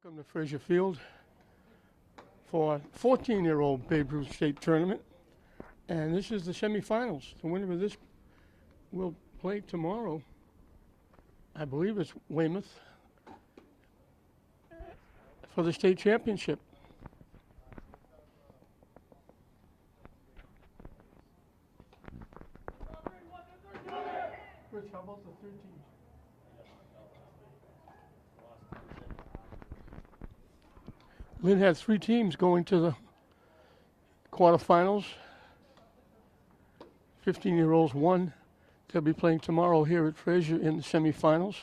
Welcome to Fraser Field for 14-year-old Babe Ruth State Tournament. And this is the semifinals. The winner of this will play tomorrow. I believe it's Weymouth for the state championship. Rich, how about the 13? Lynn had 3 teams going to the quarterfinals. 15-year-olds won. They'll be playing tomorrow here at Fraser in the semifinals.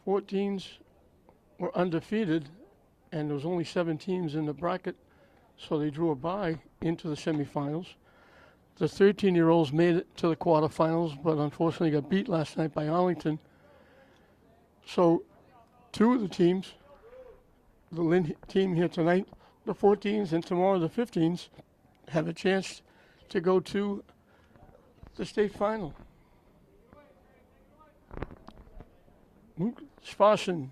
14's were undefeated, and there was only 7 teams in the bracket, so they drew a bye into the semifinals. The 13-year-olds made it to the quarterfinals, but unfortunately got beat last night by Arlington. So 2 of the teams, the Lynn team here tonight, the 14's, and tomorrow the 15's, have a chance to go to the state final. Luke Sparson,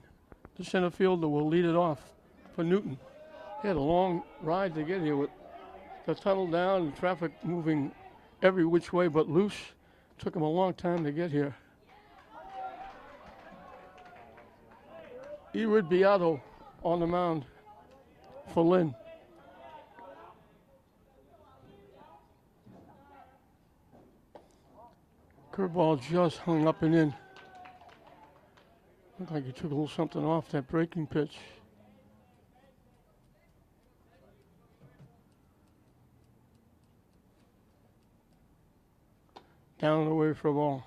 the center fielder, will lead it off for Newton. He had a long ride to get here with the tunnel down and traffic moving every which way but loose. Took him a long time to get here. Erid Beato on the mound for Lynn. Curveball just hung up and in. Looked like he took a little something off that breaking pitch. Down and away for a ball.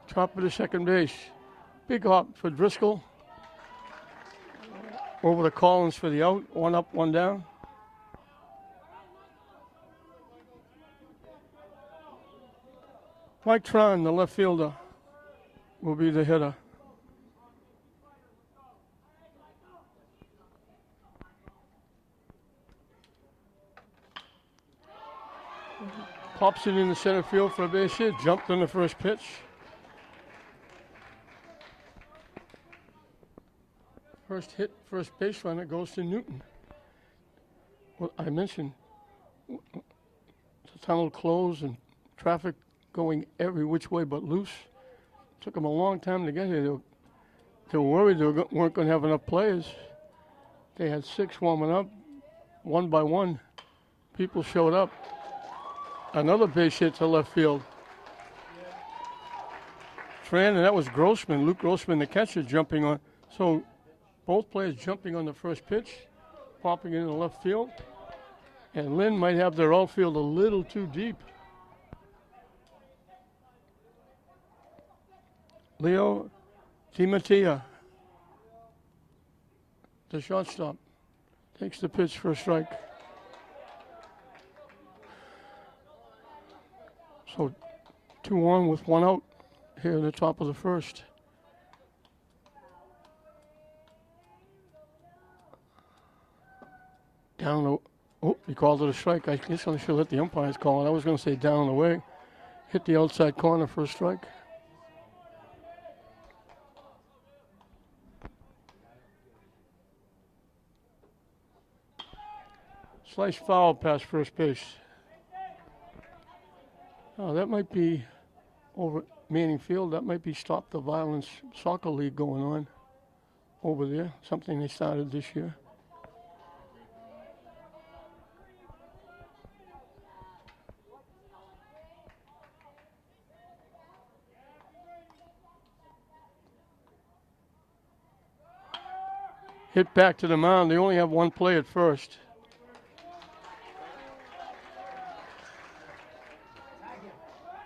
Top of the second base. Big hop for Driscoll. Over to Collins for the out. 1 up, 1 down. Mike Tron, the left fielder, will be the hitter. Pops it in the center field for a base hit. Jumped on the first pitch. First hit, first base runner goes to Newton. Well, I mentioned the tunnel closed and traffic going every which way but loose. Took them a long time to get here. They were worried they weren't going to have enough players. They had 6 warming up. 1 by 1, people showed up. Another base hit to left field. Tran, and that was Grossman, Luke Grossman, the catcher, jumping on. So both players jumping on the first pitch, popping into left field. And Lynn might have their outfield a little too deep. Leo DiMattia, the shortstop, takes the pitch for a strike. So 2 on with 1 out here at the top of the first. Down the, oh, he called it a strike. I guess I should let the umpires call it. I was going to say down the way. Hit the outside corner for a strike. Slice foul past first base. Oh, that might be over Manning Field. That might be Stop the Violence Soccer League going on over there. Something they started this year. Hit back to the mound. They only have 1 play at first.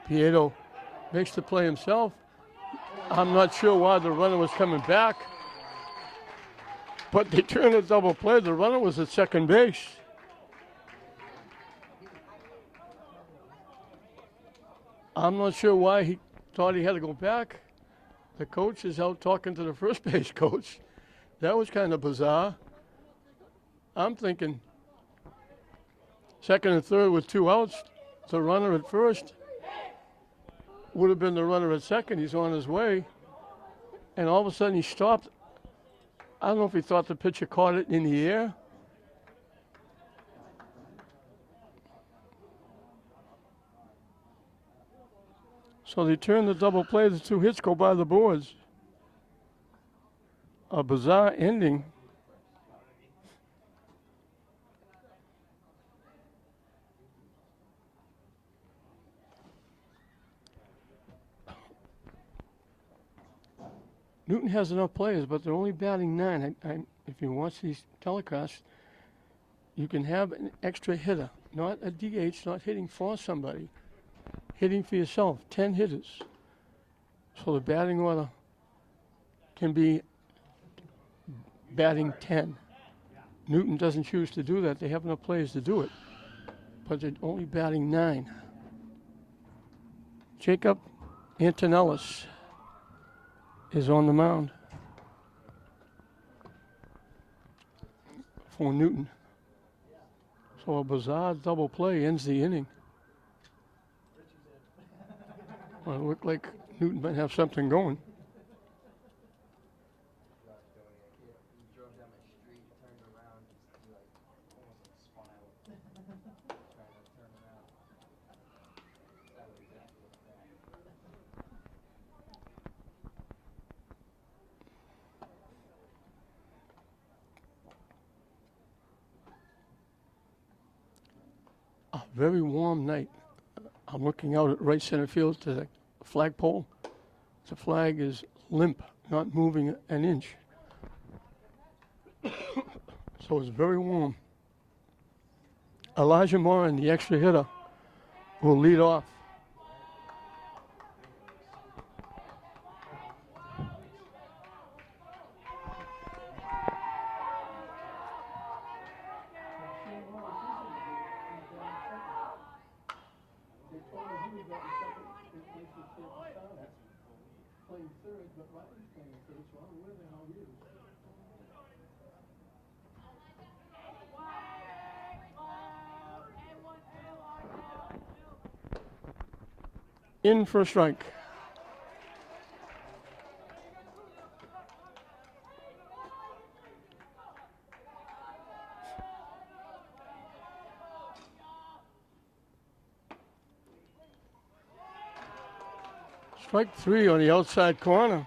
Pieto makes the play himself. I'm not sure why the runner was coming back, but they turned a double play. The runner was at second base. I'm not sure why he thought he had to go back. The coach is out talking to the first base coach. That was kind of bizarre. I'm thinking Second and third with 2 outs. The runner at first would have been the runner at second. He's on his way. And all of a sudden he stopped. I don't know if he thought the pitcher caught it in the air. So they turn the double play. The 2 hits go by the boards. A bizarre ending. Newton has enough players, but they're only batting 9. If you watch these telecasts, you can have an extra hitter, not a DH, not hitting for somebody, hitting for yourself, 10 hitters. So the batting order can be batting 10. Newton doesn't choose to do that. They have enough players to do it, but they're only batting 9. Jacob Antonellis is on the mound for Newton. So a bizarre double play ends the inning. Well, it looked like Newton might have something going. A very warm night. I'm looking out at right center field to the flagpole. The flag is limp, not moving an inch. So it's very warm. Elijah Moran, the extra hitter, will lead off. In for a strike. Strike 3 on the outside corner.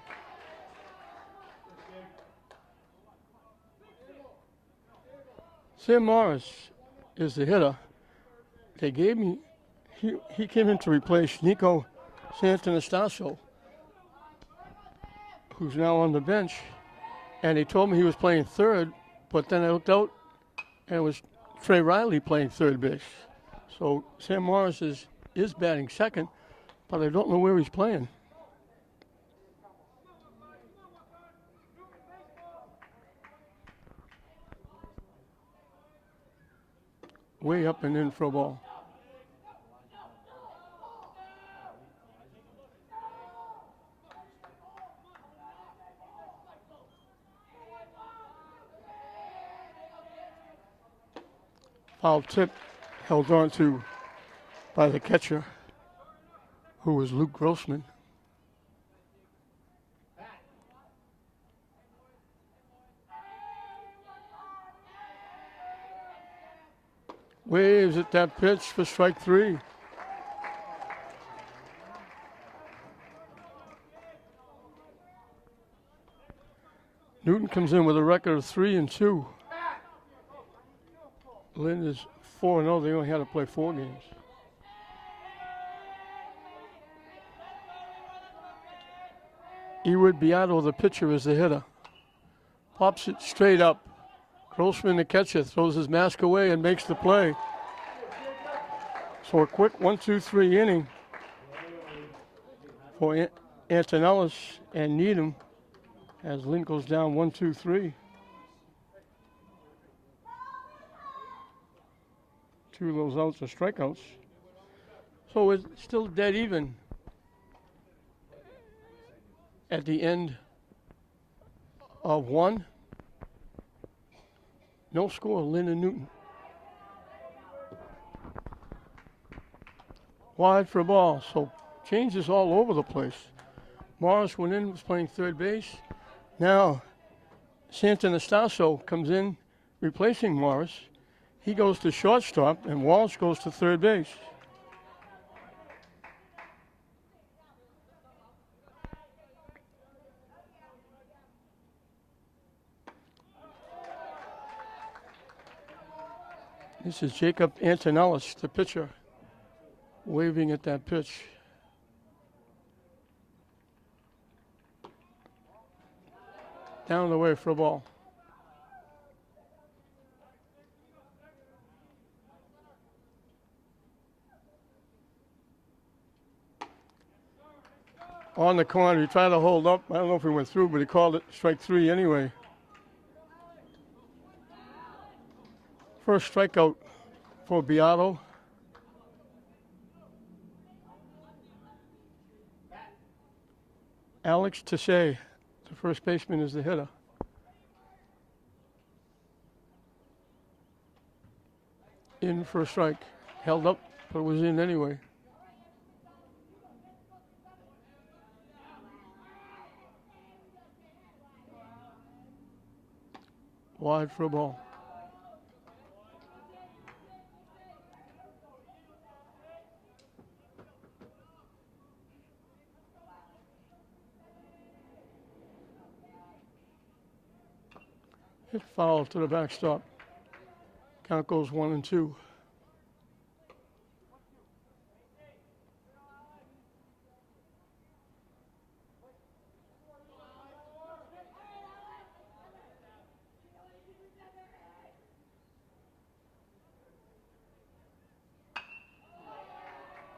Sam Morris is the hitter. They gave me, he came in to replace Nico Santanastasio, who's now on the bench. And they told me he was playing third, but then I looked out and it was Trey Riley playing third base. So Sam Morris is batting second, but I don't know where he's playing. Way up and in for a ball. Foul tip held on to by the catcher, who was Luke Grossman. Waves at that pitch for strike 3. Newton comes in with a record of 3-2. Lynn is 4-0. They only had to play 4 games. Eward Beato, the pitcher, is the hitter. Pops it straight up. Grossman, the catcher, throws his mask away and makes the play. So a quick 1-2-3 inning for Antonellis and Needham as Lynn goes down 1-2-3. 2 of those outs are strikeouts. So it's still dead even at the end of 1. No score, Lynn and Newton. Wide for a ball. So changes all over the place. Morris went in, was playing third base. Now Santanastasso comes in, replacing Morris. He goes to shortstop, and Walsh goes to third base. This is Jacob Antonellis, the pitcher, waving at that pitch. Down the way for a ball. On the corner, he tried to hold up. I don't know if he went through, but he called it strike three anyway. First strikeout for Beato. Alex Tessay, the first baseman, is the hitter. In for a strike. Held up, but it was in anyway. Wide for a ball. Hit foul to the backstop. Count goes 1-2.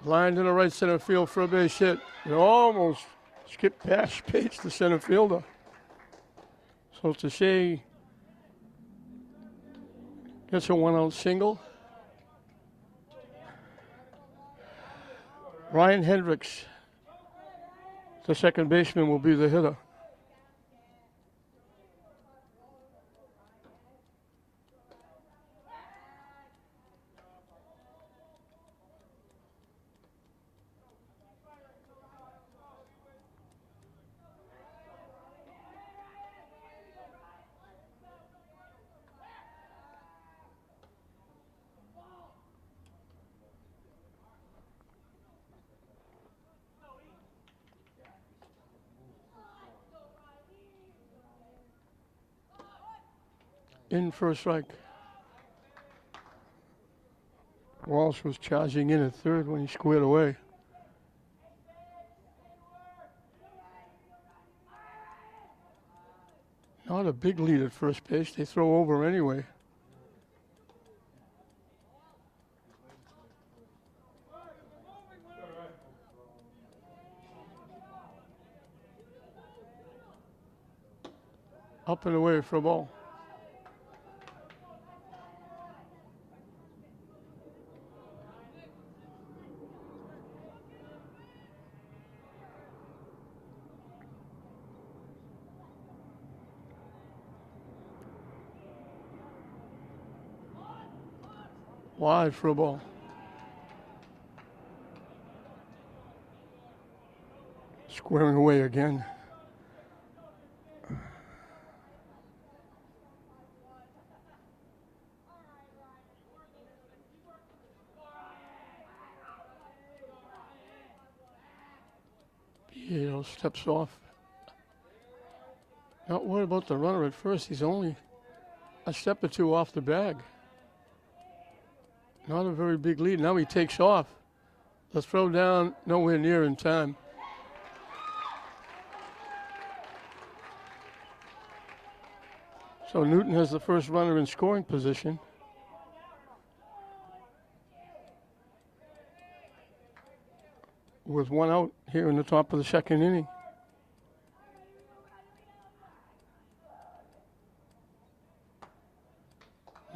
Lined in the right center field for a base hit. It almost skipped past Page, the center fielder. So Tessay gets a 1-out single. Ryan Hendricks, the second baseman, will be the hitter. In for a strike. Walsh was charging in at third when he squared away. Not a big lead at first base. They throw over anyway. Up and away for a ball. Wide for a ball. Squaring away again. Beato steps off. Not worried about the runner at first. He's only a step or two off the bag. Not a very big lead. Now he takes off. The throw down nowhere near in time. So Newton has the first runner in scoring position. With 1 out here in the top of the second inning.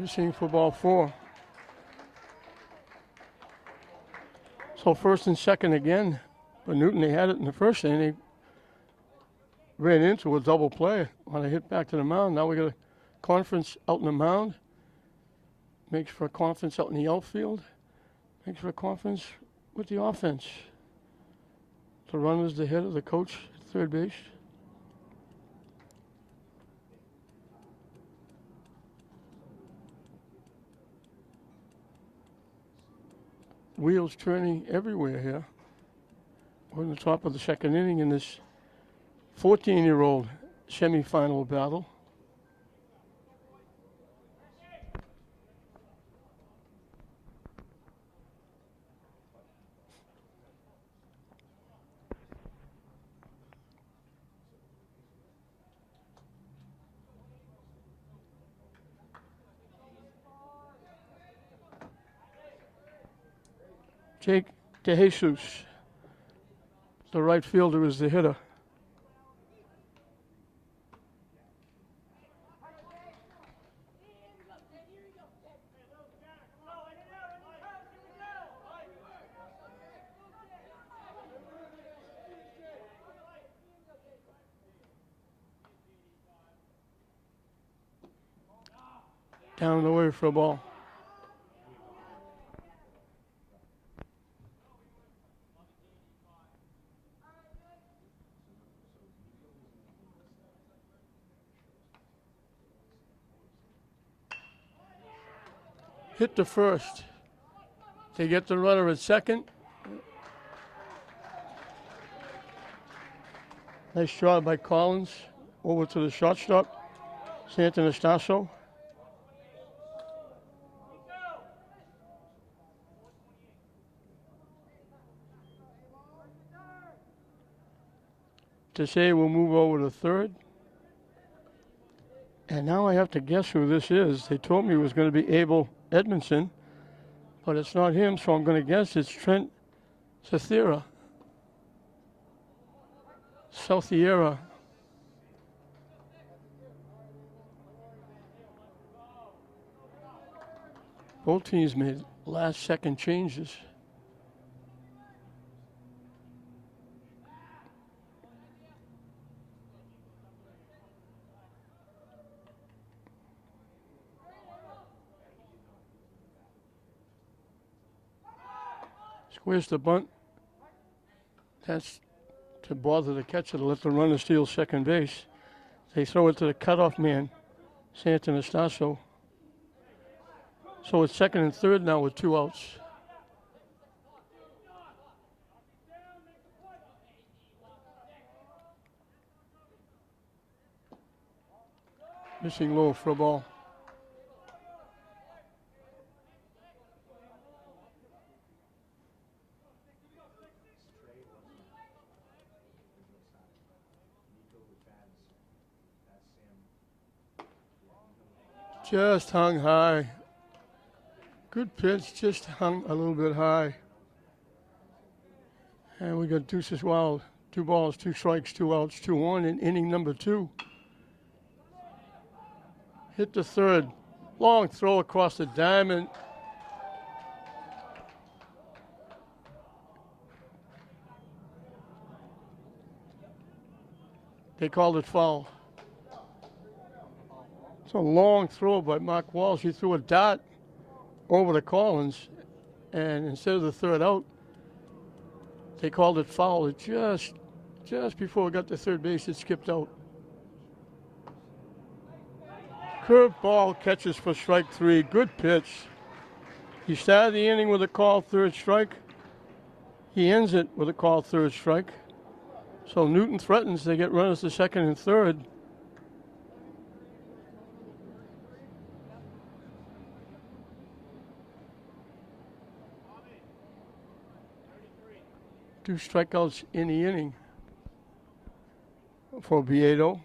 Missing for ball 4. So first and second again. But Newton, they had it in the first inning. They ran into a double play on a hit back to the mound. Now we got a conference out in the mound. Makes for a conference out in the outfield. Makes for a conference with the offense. The runner's the hitter, the coach at third base. Wheels turning everywhere here. We're on the top of the second inning in this 14-year-old semifinal battle. Jake DeJesus, the right fielder, is the hitter. Down and away for a ball. Hit to first. They get the runner at second. Nice job by Collins. Over to the shortstop, Santanastasso. To say we'll move over to third. And now I have to guess who this is. They told me it was going to be Abel Edmondson, but it's not him, so I'm going to guess it's Trent Sathiera. Southiera. Both teams made last-second changes. Squares the bunt. That's to bother the catcher to let the runner steal second base. They throw it to the cutoff man, Santanastasso. So it's second and third now with 2 outs. Missing low for a ball. Just hung high. Good pitch, just hung a little bit high. And we got deuces wild. 2 balls, 2 strikes, 2 outs, 2-1 in inning number 2. Hit to third. Long throw across the diamond. They called it foul. It's a long throw by Mark Walsh. He threw a dart over to Collins, and instead of the third out, they called it foul. It just before it got to third base, it skipped out. Curve ball catches for strike 3. Good pitch. He started the inning with a called third strike. He ends it with a called third strike. So Newton threatens. They get runners to second and third. Two strikeouts in the inning for Viedo.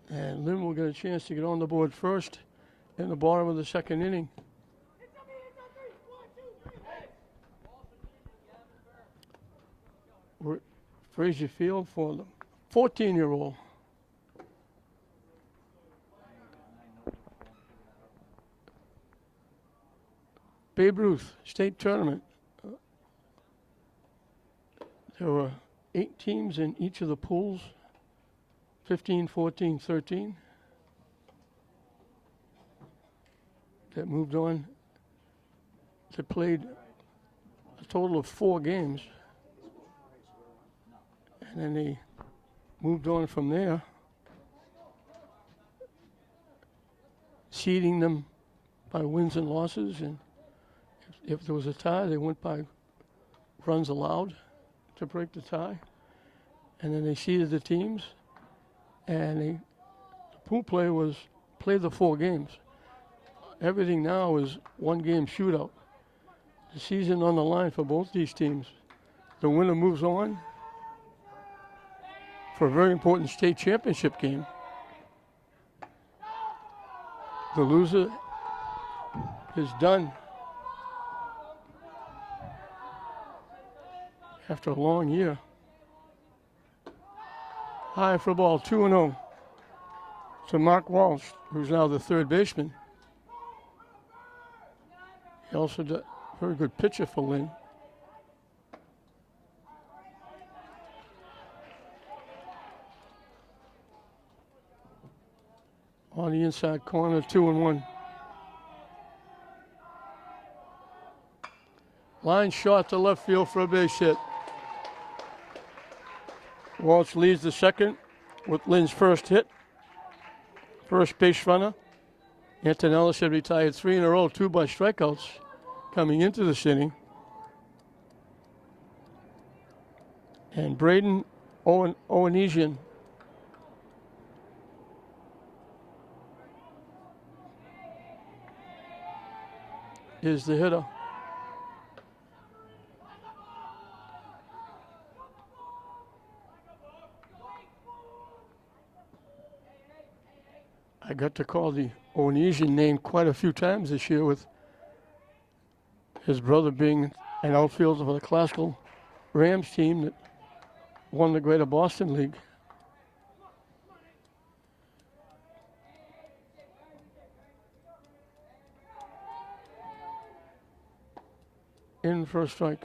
And Lynn will get a chance to get on the board first in the bottom of the second inning. We're Frazier Field for the 14-year-old. Babe Ruth State Tournament. There were 8 teams in each of the pools, 15, 14, 13, that moved on They played a total of 4 games. And then they moved on from there, seeding them by wins and losses. And if there was a tie, they went by runs allowed to break the tie. And then they seeded the teams. And the pool play was play the 4 games. Everything now is 1-game shootout. The season on the line for both these teams. The winner moves on for a very important state championship game. The loser is done after a long year. High for a ball, 2-0 to Mark Walsh, who's now the third baseman. He also did a very good pitcher for Lynn. On the inside corner, 2-1. Line shot to left field for a base hit. Walsh leads the second with Lynn's first hit. First base runner. Antonellis had retired 3 in a row, 2 by strikeouts coming into this inning. And Braden Owenesian is the hitter. I got to call the Owenesian name quite a few times this year, with his brother being an outfielder for the Classical Rams team that won the Greater Boston League. In for a strike.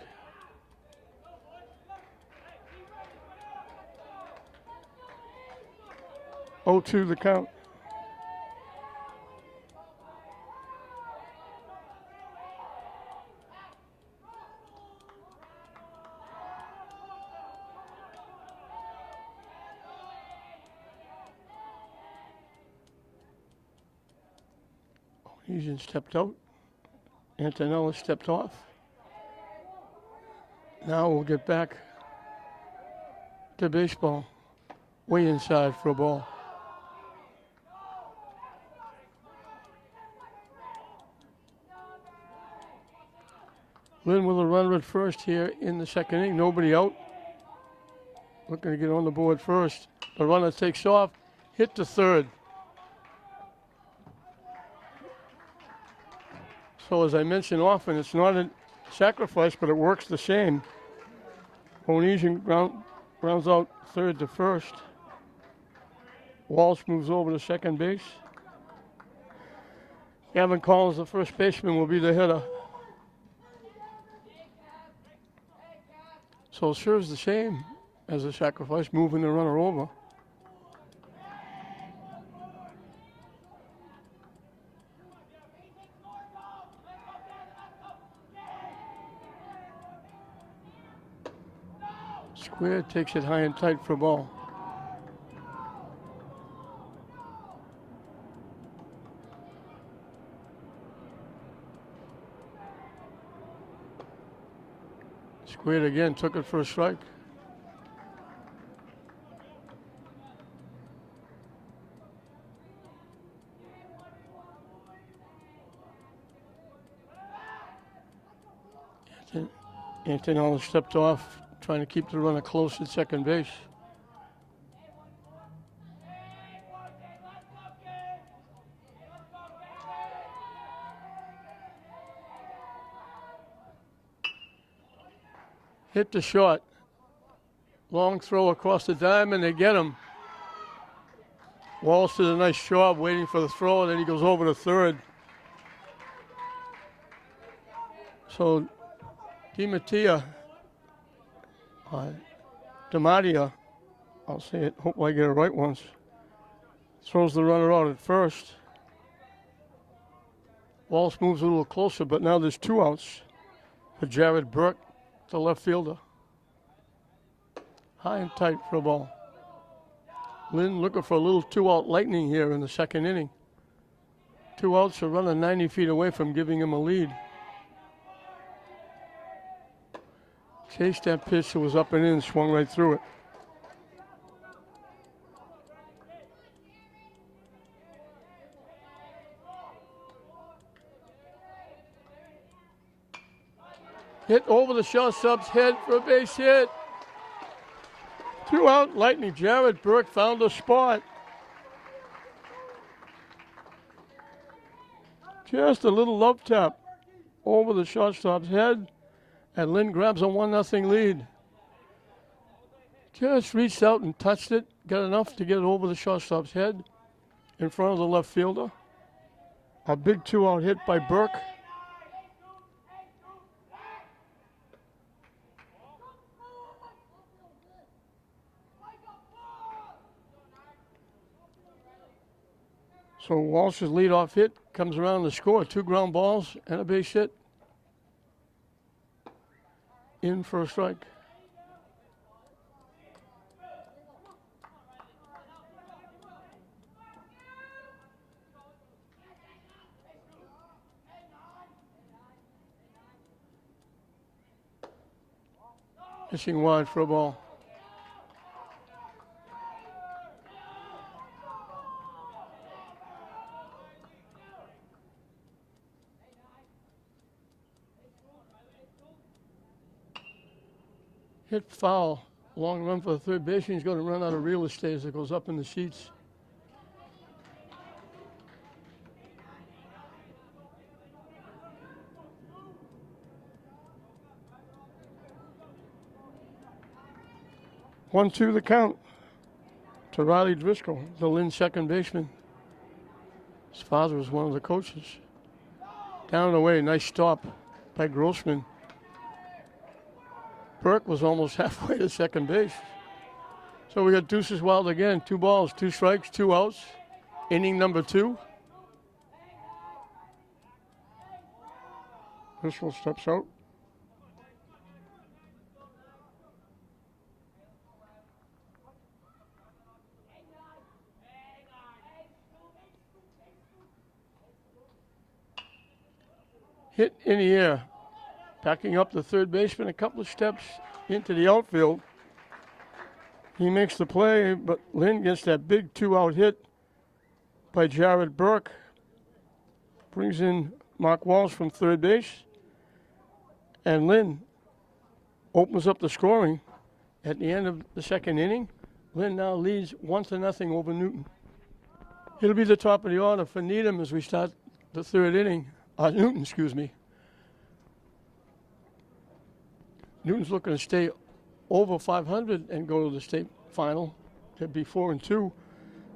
Oh, 2 the count. Owenesian stepped out. Antonellis stepped off. Now we'll get back to baseball. Way inside for a ball. Lynn with a runner at first here in the second inning. Nobody out. Looking to get on the board first. The runner takes off. Hit to third. So as I mention often, it's not a sacrifice, but it works the same. Owenesian grounds out third to first. Walsh moves over to second base. Gavin Collins, the first baseman, will be the hitter. So it serves the same as a sacrifice, moving the runner over. Square takes it high and tight for a ball. Squared again, took it for a strike. Antonellis stepped off, trying to keep the runner close at second base. Hit the shot. Long throw across the diamond. They get him. Walsh did a nice job waiting for the throw, and then he goes over to third. So DiMaria, I'll say it, hope I get it right once, throws the runner out at first. Walsh moves a little closer, but now there's 2 outs for Jared Burke, the left fielder. High and tight for a ball. Lynn looking for a little 2-out lightning here in the second inning. 2 outs, a runner 90 feet away from giving him a lead. Chased that pitch, it was up and in, swung right through it. Hit over the shortstop's head for a base hit. 2 out, lightning. Jared Burke found a spot. Just a little love tap over the shortstop's head, and Lynn grabs a 1-0 lead. Just reached out and touched it, got enough to get it over the shortstop's head in front of the left fielder. A big 2-out hit by Burke. So Walsh's leadoff hit comes around to score. 2 ground balls and a base hit. In for a strike. Pitching wide for a ball. Hit foul. Long run for the third baseman. He's going to run out of real estate as it goes up in the seats. One, two, the count to Riley Driscoll, the Lynn second baseman. His father was one of the coaches. Down and away, nice stop by Grossman. Burke was almost halfway to second base. So we got deuces wild again. 2 balls, 2 strikes, 2 outs. Inning number 2. Driscoll steps out. Hit in the air. Backing up the third baseman a couple of steps into the outfield. He makes the play, but Lynn gets that big 2-out hit by Jared Burke. Brings in Mark Walsh from third base. And Lynn opens up the scoring at the end of the second inning. Lynn now leads 1-0 over Newton. It'll be the top of the order for Needham as we start the third inning. Newton, excuse me. Newton's looking to stay over 500 and go to the state final. It'd be 4-2.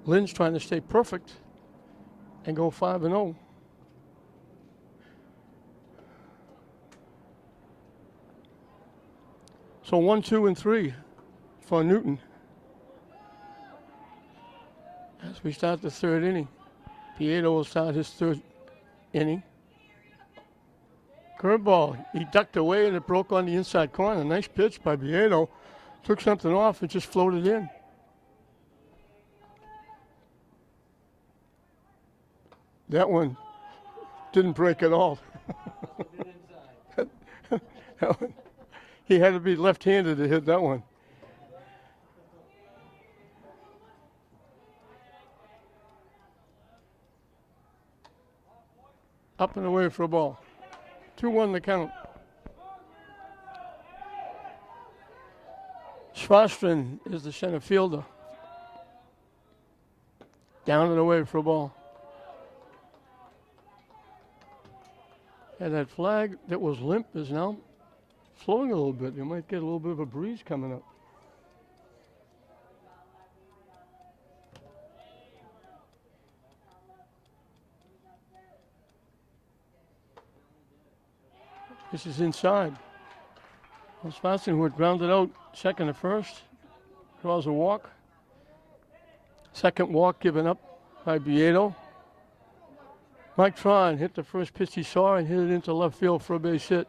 Lynn's trying to stay perfect and go 5-0. So 1, 2, and 3 for Newton as we start the third inning. Pietro will start his third inning. Curveball, he ducked away and it broke on the inside corner. Nice pitch by Pietro. Took something off and just floated in. That one didn't break at all. That one, he had to be left-handed to hit that one. Up and away for a ball. 2-1 the count. Schwastrin is the center fielder. Down and away for a ball. And that flag that was limp is now flowing a little bit. You might get a little bit of a breeze coming up. This is inside. Schwastrin, who had grounded out second to first, draws a walk. Second walk given up by Bieto. Mike Tron hit the first pitch he saw and hit it into left field for a base hit.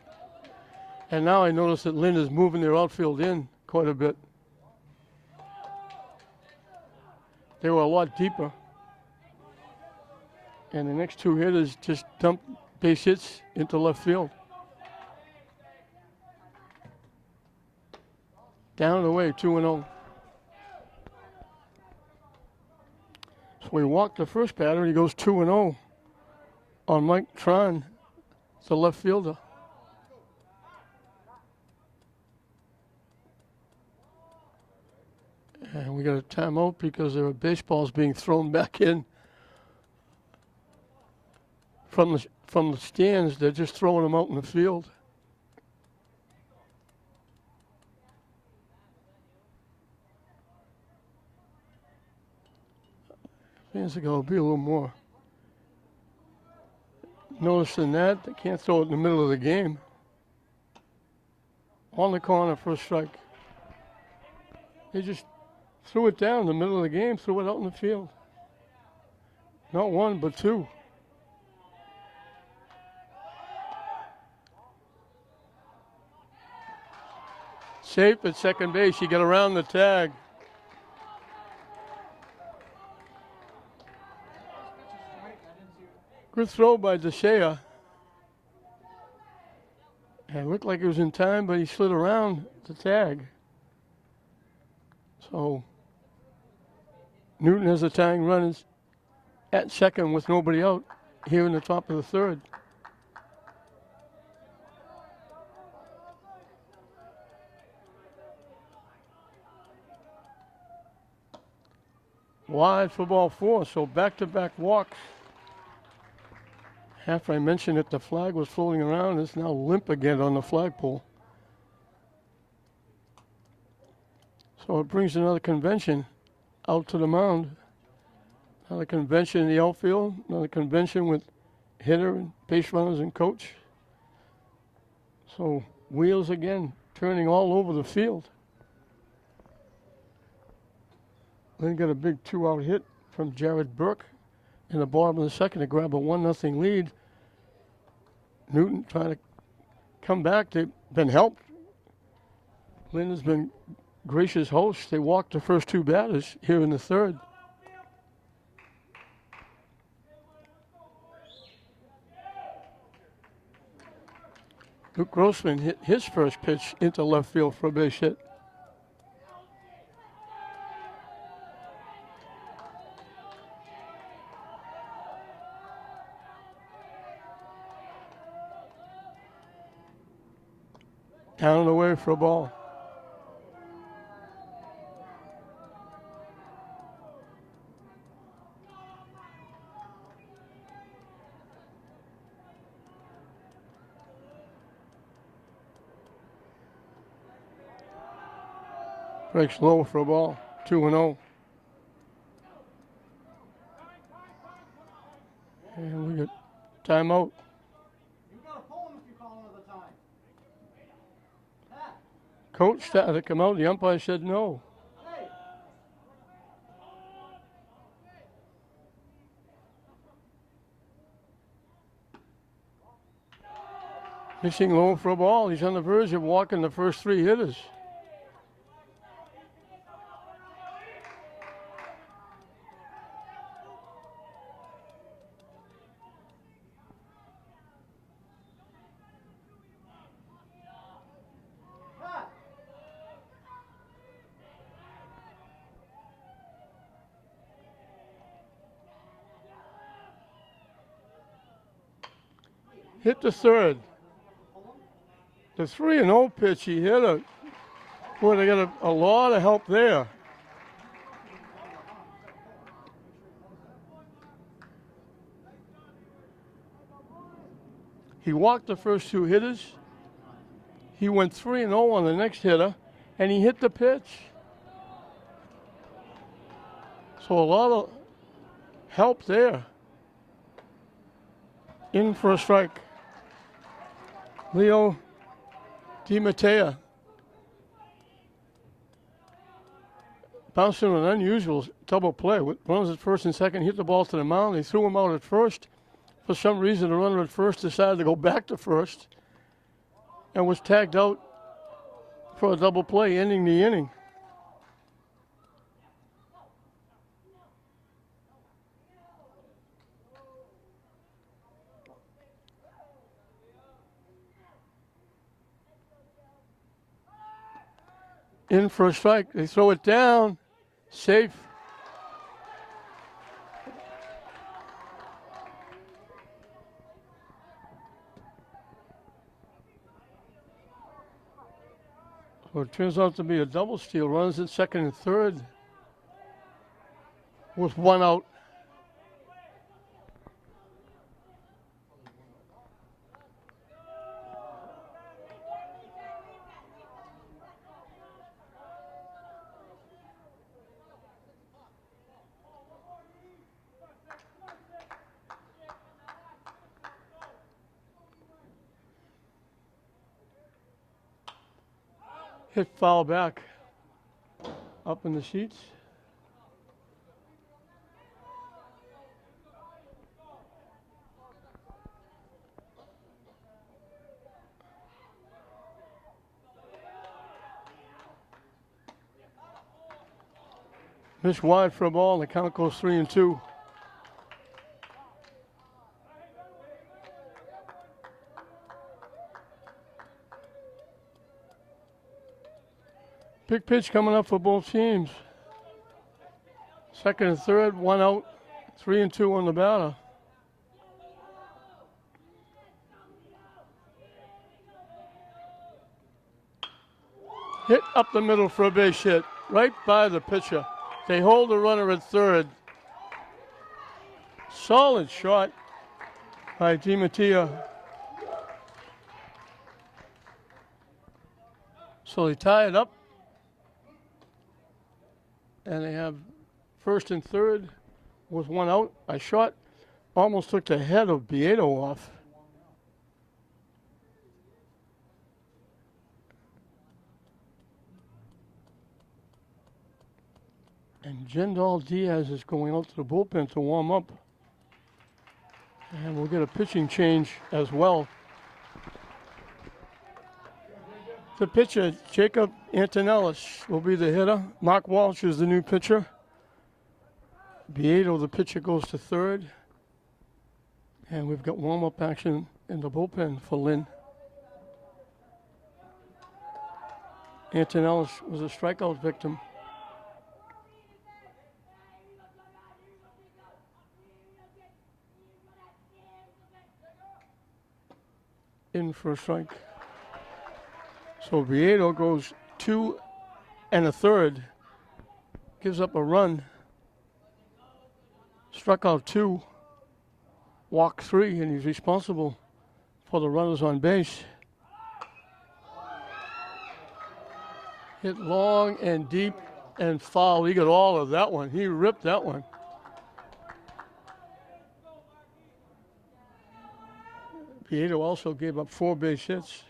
And now I notice that Lynn is moving their outfield in quite a bit. They were a lot deeper. And the next two hitters just dumped base hits into left field. Down and away, 2-0. So we walked the first batter, and he goes 2-0 on Mike Tron, the left fielder. And we got a timeout because there are baseballs being thrown back in from the stands. They're just throwing them out in the field. Fans ago, be a little more notice than that. They can't throw it in the middle of the game. On the corner for a strike. They just threw it down in the middle of the game, threw it out in the field. Not one, but two. Safe at second base. He got around the tag. Good throw by DeShea. And it looked like it was in time, but he slid around the tag. So Newton has a tying run at second with nobody out here in the top of the third. Wide for ball four, so back-to-back walks. After I mentioned that the flag was floating around, it's now limp again on the flagpole. So it brings another convention out to the mound. Another convention in the outfield, another convention with hitter and base runners and coach. So wheels again turning all over the field. Lynn got a big 2-out hit from Jared Burke in the bottom of the second to grab a 1-0 lead. Newton trying to come back. They've been helped. Lynn has been gracious host. They walked the first two batters here in the third. Luke Grossman hit his first pitch into left field for a base hit. Down and away for a ball. Breaks low for a ball. 2-0. And we got timeout. Coach started to come out. The umpire said no. Missing low for a ball. He's on the verge of walking the first three hitters. Hit the third. The 3-0 pitch, he hit it. Boy, they got a lot of help there. He walked the first two hitters. He went 3-0 on the next hitter, and he hit the pitch. So a lot of help there. In for a strike. Leo DiMattea bouncing an unusual double play. Runners at first and second, hit the ball to the mound. They threw him out at first For some reason, the runner at first decided to go back to first and was tagged out for a double play, ending the inning. In for a strike. They throw it down. Safe. So it turns out to be a double steal. Runs at second and third with one out. Hit foul back up in the seats. Missed wide for a ball. The count goes 3-2. Big pitch coming up for both teams. Second and third, one out, 3-2 on the batter. Hit up the middle for a base hit, right by the pitcher. They hold the runner at third. Solid shot by DiMattia. So they tie it up. And they have first and third with one out. A shot almost took the head of Beato off. And Jendal Diaz is going out to the bullpen to warm up. And we'll get a pitching change as well. The pitcher, Jacob Antonellis, will be the hitter. Mark Walsh is the new pitcher. Beato, the pitcher, goes to third. And we've got warm-up action in the bullpen for Lynn. Antonellis was a strikeout victim. In for a strike. So Beato goes 2 1/3, gives up a run, struck out 2, walked 3, and he's responsible for the runners on base. Hit long and deep and foul. He got all of that one. He ripped that one. Beato also gave up 4 base hits.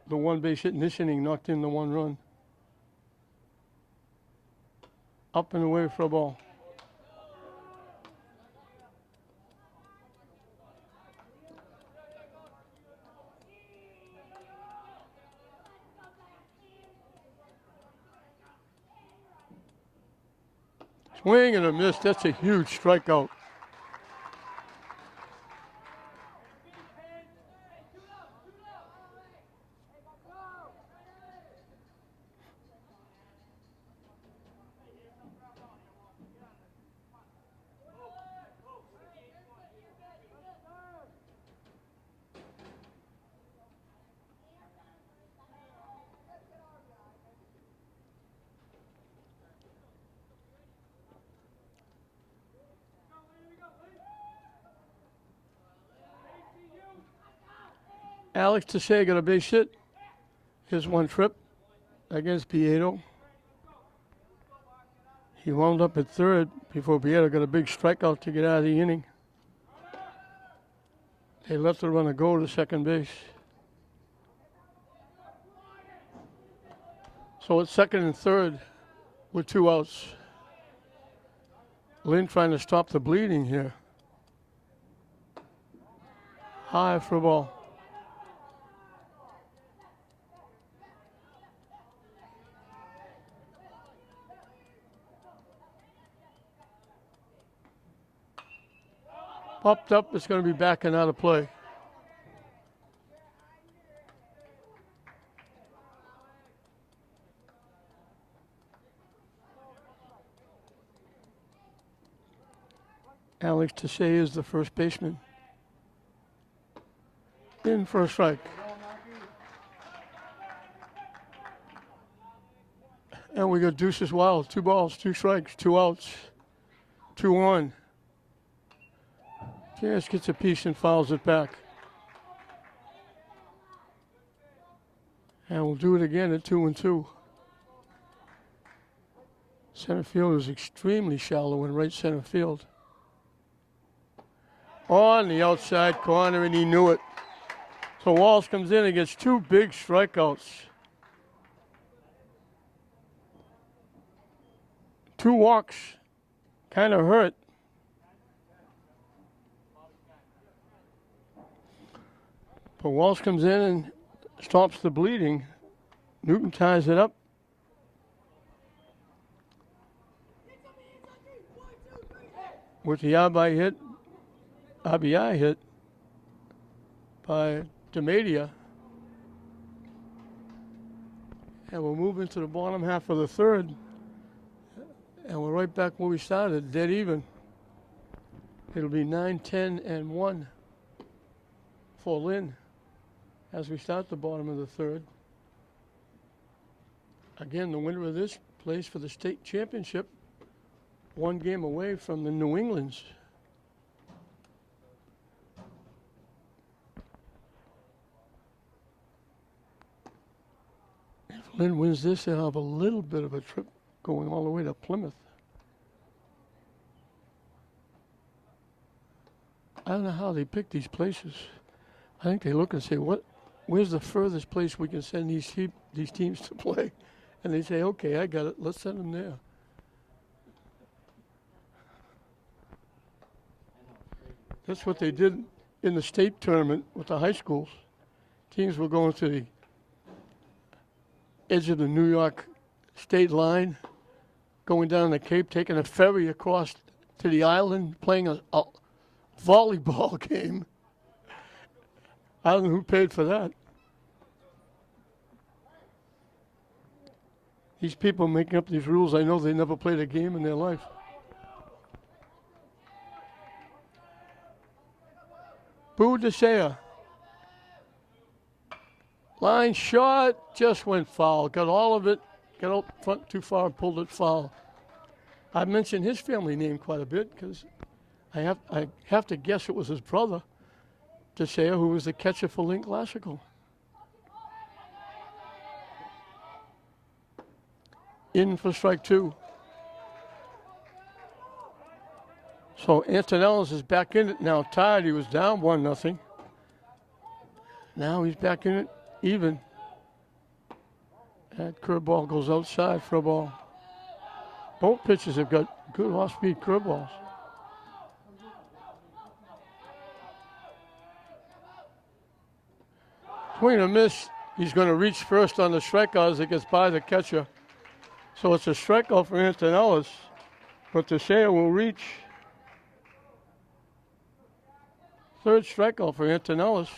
The 1 base hit in this inning knocked in the 1 run. Up and away for a ball. Swing and a miss. That's a huge strikeout. Alex Tessay got a base hit. His 1 trip against Beato. He wound up at third before Beato got a big strikeout to get out of the inning. They let the runner go to second base. So it's second and third with 2 outs. Lynn trying to stop the bleeding here. High for a ball. Popped up, it's going to be back and out of play. Alex Tessay is the first baseman. In for a strike. And we got Deuces Wild. 2 balls, 2 strikes, 2 outs, 2 on. Jazz gets a piece and fouls it back. And we'll do it again at 2-2. Center field is extremely shallow in right center field. On the outside corner, and he knew it. So Walsh comes in and gets 2 big strikeouts. 2 walks, kind of hurt. But Walsh comes in and stops the bleeding. Newton ties it up. With the RBI hit by DeMadia. And we'll move into the bottom half of the third. And we're right back where we started, dead even. It'll be 9-10-1 for Lynn as we start the bottom of the third. Again, the winner of this plays for the state championship, 1 game away from the New Englands. If Lynn wins this, they'll have a little bit of a trip going all the way to Plymouth. I don't know how they pick these places. I think they look and say, where's the furthest place we can send these teams to play? And they say, okay, I got it. Let's send them there. That's what they did in the state tournament with the high schools. Teams were going to the edge of the New York state line, going down the Cape, taking a ferry across to the island, playing a volleyball game. I don't know who paid for that. These people making up these rules, I know they never played a game in their life. Boo DeSaya. Line shot, just went foul. Got all of it, got out front too far and pulled it foul. I mentioned his family name quite a bit because I have to guess it was his brother, DeSaya, who was the catcher for Lynn Classical. In for strike 2. So Antonellis is back in it now, tied. He was down 1-0. Now he's back in it, even. That curveball goes outside for a ball. Both pitchers have got good off-speed curveballs. Swing and a miss. He's going to reach first on the strikeout as it gets by the catcher. So it's a strikeout for Antonellis, but DeSaya will reach. Third strikeout for Antonellis.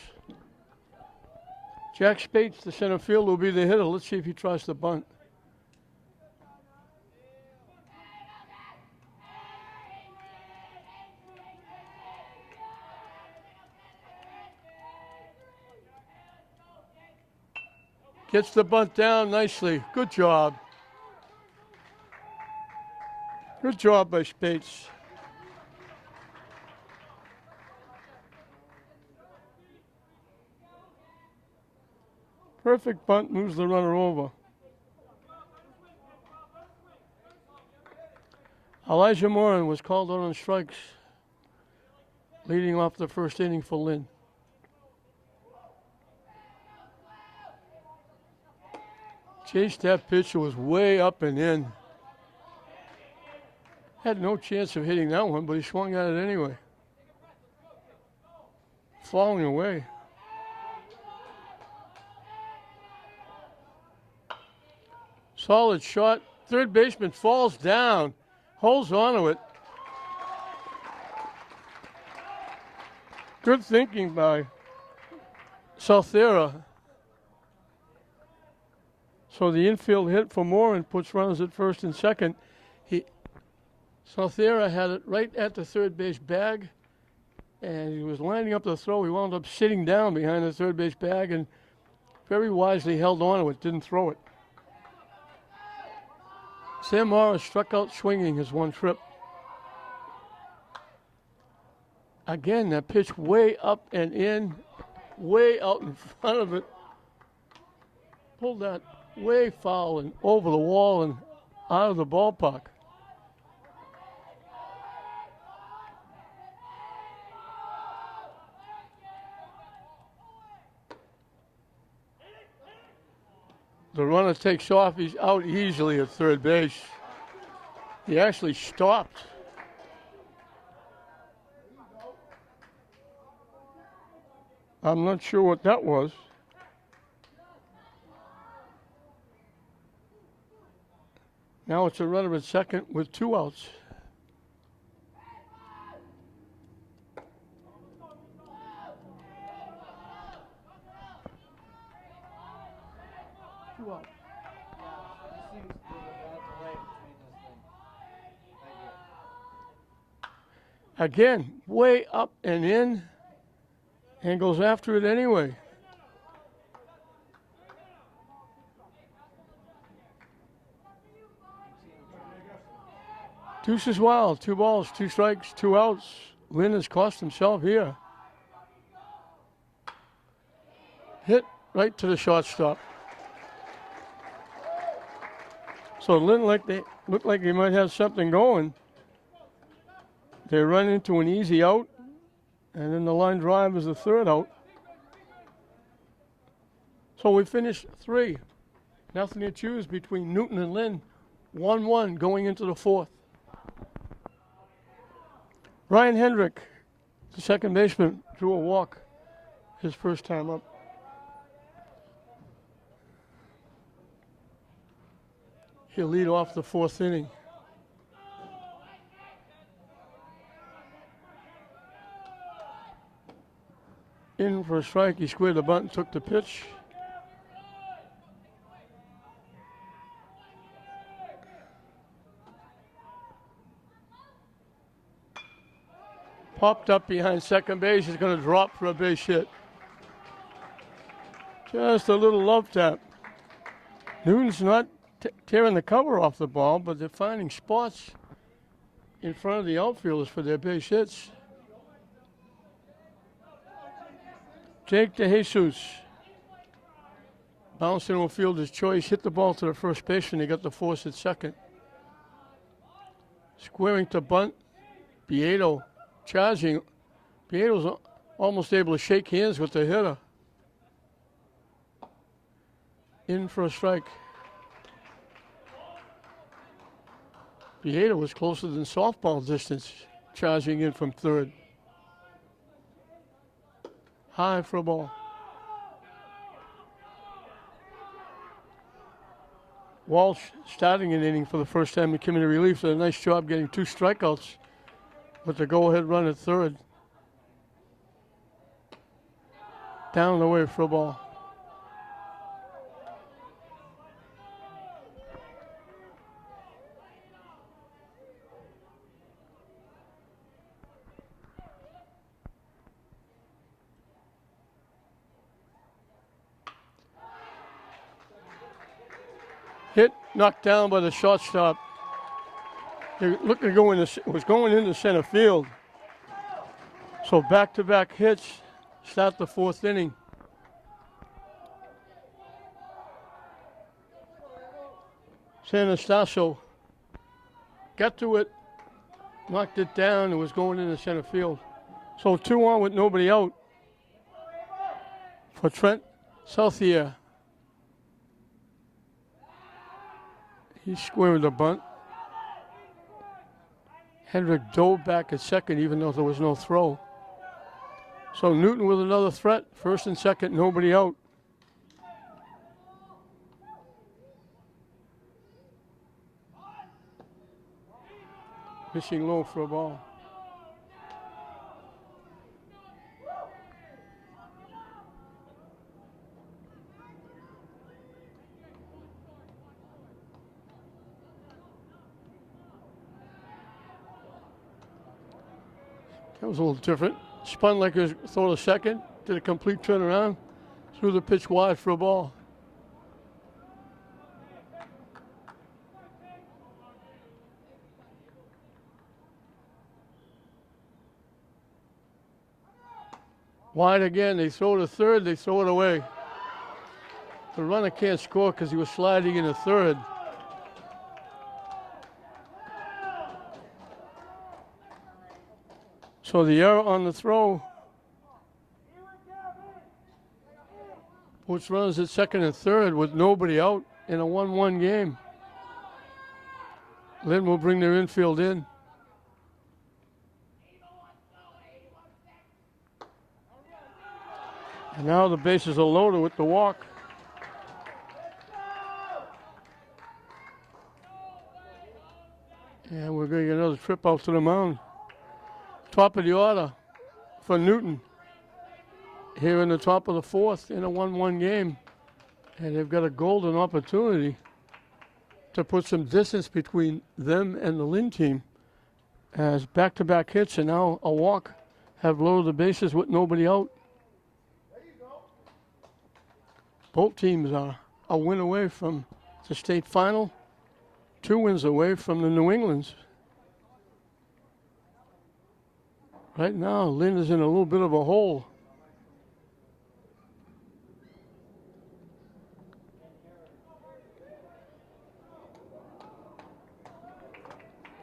Jack Spates, the center field, will be the hitter. Let's see if he tries to bunt. Gets the bunt down nicely. Good job. Good job by Spates. Perfect bunt, moves the runner over. Elijah Moran was called out on strikes, leading off the first inning for Lynn. Chase, that pitch was way up and in. Had no chance of hitting that one, but he swung at it anyway. Falling away. Solid shot. Third baseman falls down, holds on to it. Good thinking by Salthera. So the infield hit for Moran puts runners at first and second. Salthera had it right at the third base bag, and he was lining up the throw. He wound up sitting down behind the third base bag and very wisely held on to it, didn't throw it. Sam Morris struck out swinging his one trip. Again, that pitch way up and in, way out in front of it. Pulled that way foul and over the wall and out of the ballpark. The runner takes off. He's out easily at third base. He actually stopped. I'm not sure what that was. Now it's a runner at second with 2 outs. Again, way up and in, and goes after it anyway. Deuces wild, 2 balls, 2 strikes, 2 outs. Lynn has cost himself here. Hit right to the shortstop. So Lynn looked like he might have something going. They run into an easy out, and then the line drive is the third out. So we finished 3. Nothing to choose between Newton and Lynn. 1-1 going into the 4th. Ryan Hendrick, the second baseman, drew a walk his first time up. He'll lead off the 4th inning. In for a strike, he squared the bunt and took the pitch. Popped up behind second base, he's going to drop for a base hit. Just a little love tap. Newton's not tearing the cover off the ball, but they're finding spots in front of the outfielders for their base hits. Jake DeJesus bounced into a fielder's choice, hit the ball to the first baseman. He got the force at second. Squaring to bunt, Biedo charging. Biedo's almost able to shake hands with the hitter. In for a strike. Biedo was closer than softball distance, charging in from third. High for a ball. Walsh starting an inning for the first time in community relief. Did a nice job getting 2 strikeouts with the go-ahead run at third. Down the way for a ball. Hit, knocked down by the shortstop. It looked to go was going into center field. So back-to-back hits start the 4th inning. Sanastasio got to it, knocked it down, and was going into center field. So 2 on with nobody out for Trent Southier. He squared the bunt. Hendrick dove back at second even though there was no throw. So Newton with another threat. First and second, nobody out. Missing low for a ball. That was a little different. Spun like his throw to second, did a complete turnaround, threw the pitch wide for a ball. Wide again, they throw to third, they throw it away. The runner can't score because he was sliding into third. So the error on the throw puts runners at second and third with nobody out in a 1-1 game. Lynn will bring their infield in. And now the bases are loaded with the walk. And we're going to get another trip out to the mound. Top of the order for Newton here in the top of the fourth in a 1-1 game. And they've got a golden opportunity to put some distance between them and the Lynn team as back-to-back hits and now a walk have loaded the bases with nobody out. Both teams are a win away from the state final, 2 wins away from the New Englands. Right now, Lynn is in a little bit of a hole.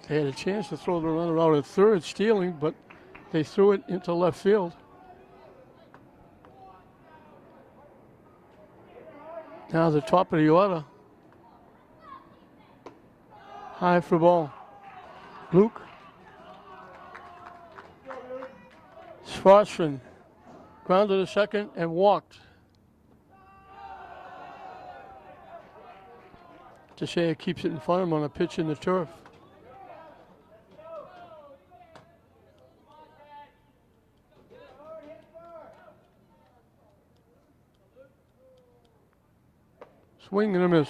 They had a chance to throw the runner out at third, stealing, but they threw it into left field. Now the top of the order. High for ball. Luke. Schwarzman grounded to second and walked. Teixeira keeps it in front of him on a pitch in the turf. Swing and a miss.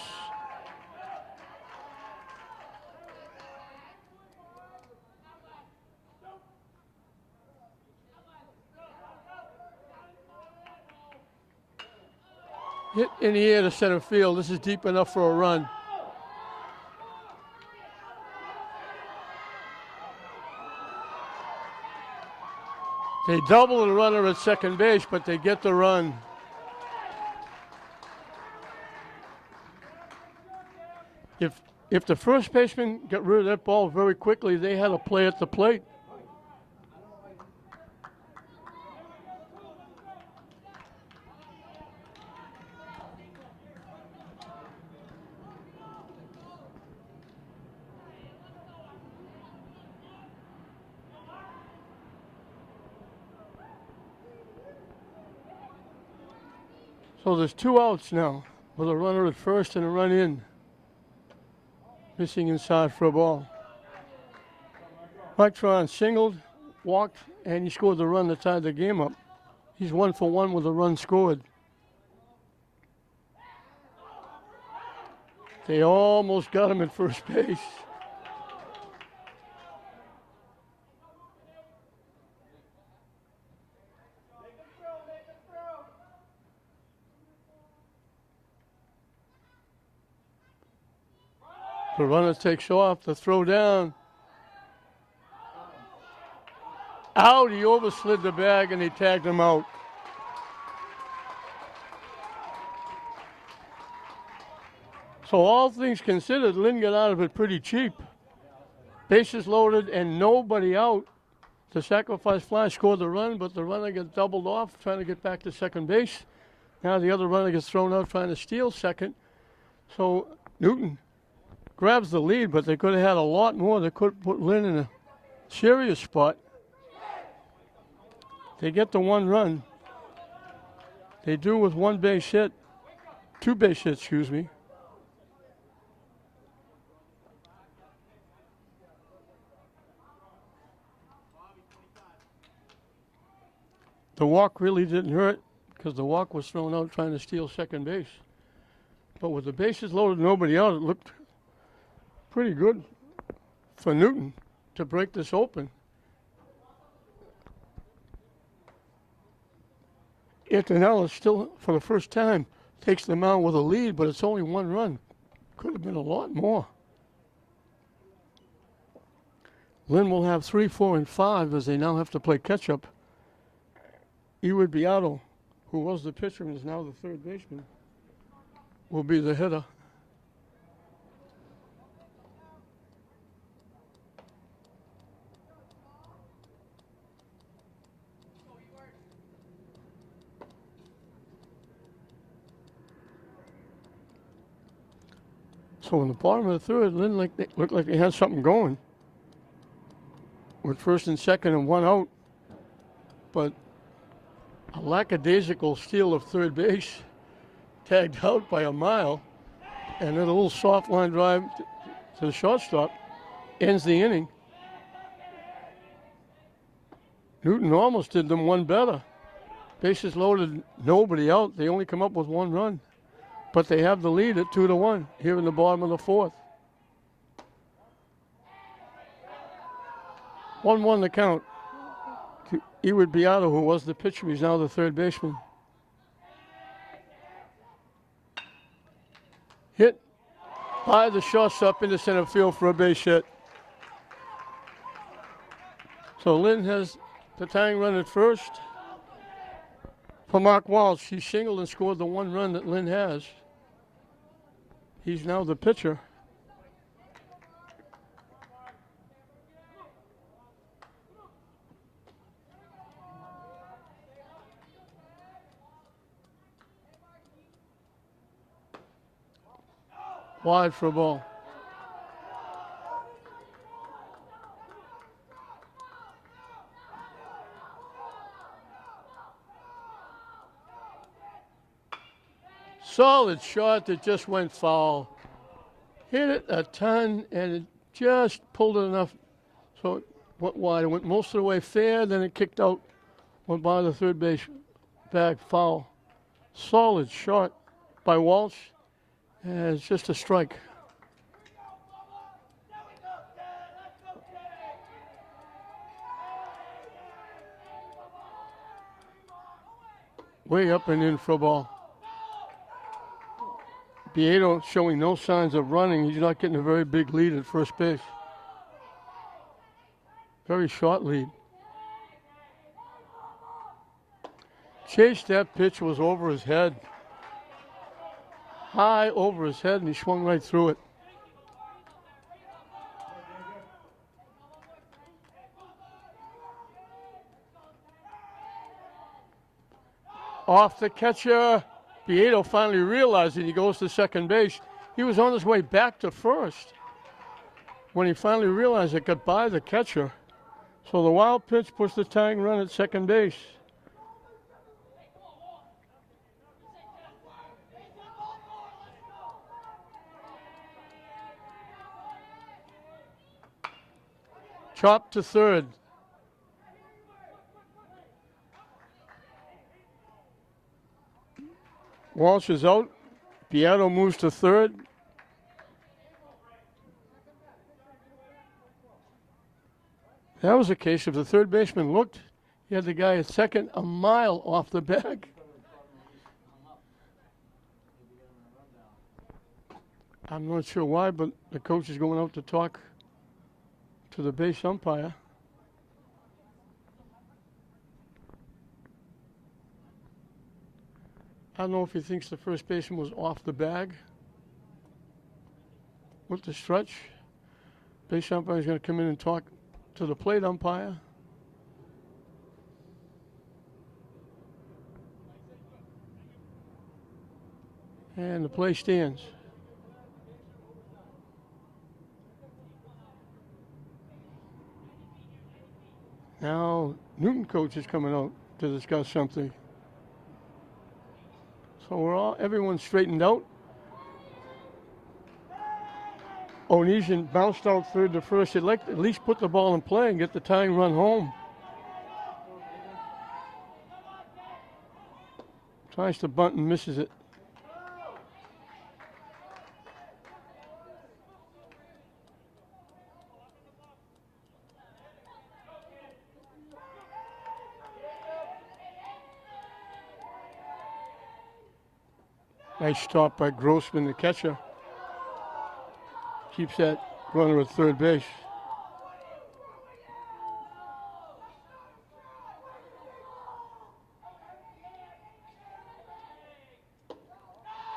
Hit in the air to center field. This is deep enough for a run. They double the runner at second base, but they get the run. If the first baseman got rid of that ball very quickly, they had a play at the plate. So there's 2 outs now with a runner at first and a run in. Missing inside for a ball. Mike Tron singled, walked, and he scored the run that tied the game up. He's 1 for 1 with a run scored. They almost got him at first base. The runner takes off, the throw down. Out, he overslid the bag and they tagged him out. So all things considered, Lynn got out of it pretty cheap. Bases loaded and nobody out. The sacrifice fly scored the run, but the runner gets doubled off trying to get back to second base. Now the other runner gets thrown out trying to steal second. So Newton grabs the lead, but they could have had a lot more. They could put Lynn serious spot. They get the one run. They do with two base hit, excuse me. The walk really didn't hurt because the walk was thrown out trying to steal second base. But with the bases loaded, nobody out, it looked pretty good for Newton to break this open. Antonella still, for the first time, takes the mound with a lead, but it's only one run. Could have been a lot more. Lynn will have 3, 4, and 5 as they now have to play catch-up. Eward Beato, who was the pitcher and is now the third baseman, will be the hitter. So in the bottom of the third, Lynn looked like they had something going with first and second and one out. But a lackadaisical steal of third base, tagged out by a mile, and then a little soft line drive to the shortstop ends the inning. Newton almost did them one better. Bases loaded, nobody out. They only come up with one run. But they have the lead at 2-1 here in the bottom of the fourth. 1-1 the count. Eward Beato, who was the pitcher, he's now the third baseman. Hit by the shortstop into center field for a base hit. So Lynn has the tying run at first. For Mark Walsh, he singled and scored the one run that Lynn has. He's now the pitcher. Wide for a ball. Solid shot that just went foul. Hit it a ton, and it just pulled it enough so it went wide. It went most of the way fair, then it kicked out, went by the third base bag, foul. Solid shot by Walsh, and it's just a strike. Way up and in for a ball. Beato showing no signs of running. He's not getting a very big lead at first base. Very short lead. Chase, that pitch was over his head. High over his head, and he swung right through it. Off the catcher. Beato finally realized it. He goes to second base. He was on his way back to first when he finally realized it got by the catcher. So the wild pitch puts the tying run at second base. Chop to third. Walsh is out. Beato moves to third. That was a case if the third baseman looked, he had the guy at second a mile off the bag. I'm not sure why, but the coach is going out to talk to the base umpire. I don't know if he thinks the first baseman was off the bag with the stretch. Base umpire is going to come in and talk to the plate umpire. And the play stands. Now, Newton coach is coming out to discuss something. So everyone's straightened out. Onesian bounced out third to first. He'd like to at least put the ball in play and get the tying run home. Tries to bunt and misses it. Nice stop by Grossman, the catcher. Keeps that runner at third base.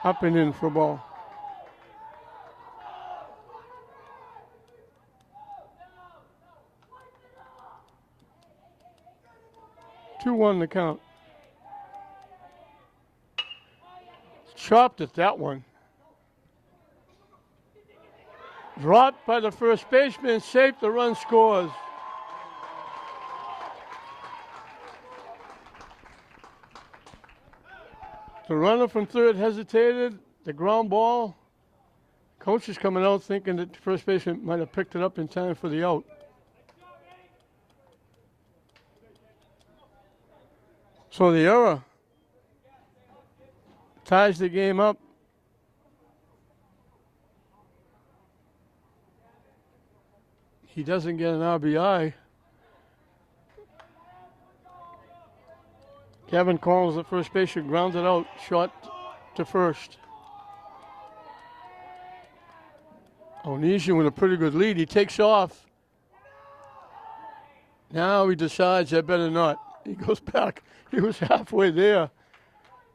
Up and in for a ball. Two-one the count. Chopped at that one. Dropped by the first baseman, safe, the run scores. The runner from third hesitated, the ground ball. Coach is coming out thinking that the first baseman might have picked it up in time for the out. So the error ties the game up. He doesn't get an RBI. Kevin Collins, the first baseman, grounded out, shot to first. Onesian with a pretty good lead. He takes off. Now he decides I better not. He goes back. He was halfway there.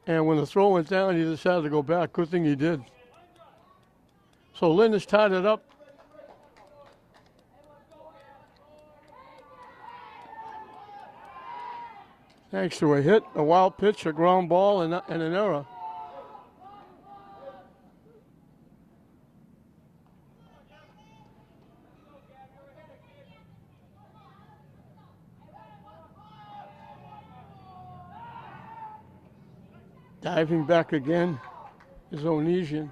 And when the throw went down, he decided to go back. Good thing he did. So Lynn has tied it up. Thanks to a hit, a wild pitch, a ground ball, and an error. Diving back again is Onesian.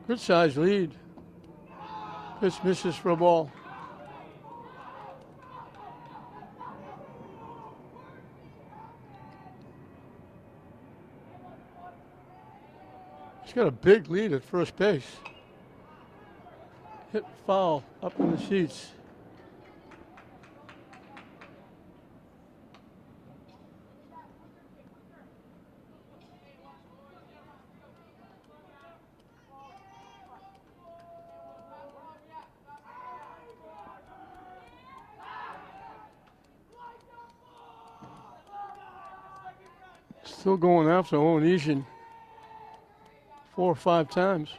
Good size lead. Pitch misses for a ball. He's got a big lead at first base. Hit foul up in the seats. Still going after Onesian 4 or 5 times.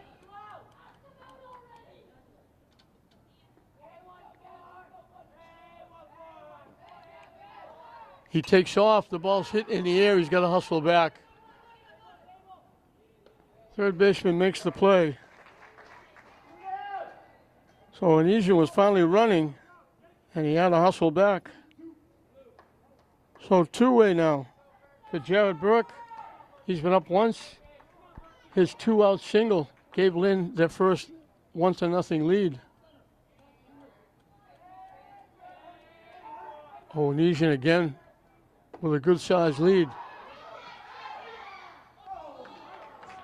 He takes off. The ball's hit in the air. He's got to hustle back. Third baseman makes the play. So Onesian was finally running, and he had to hustle back. So two-way now for Jared Burke. He's been up once. His 2-out single gave Lynn their first 1-0 lead. Onesian again with a good sized lead.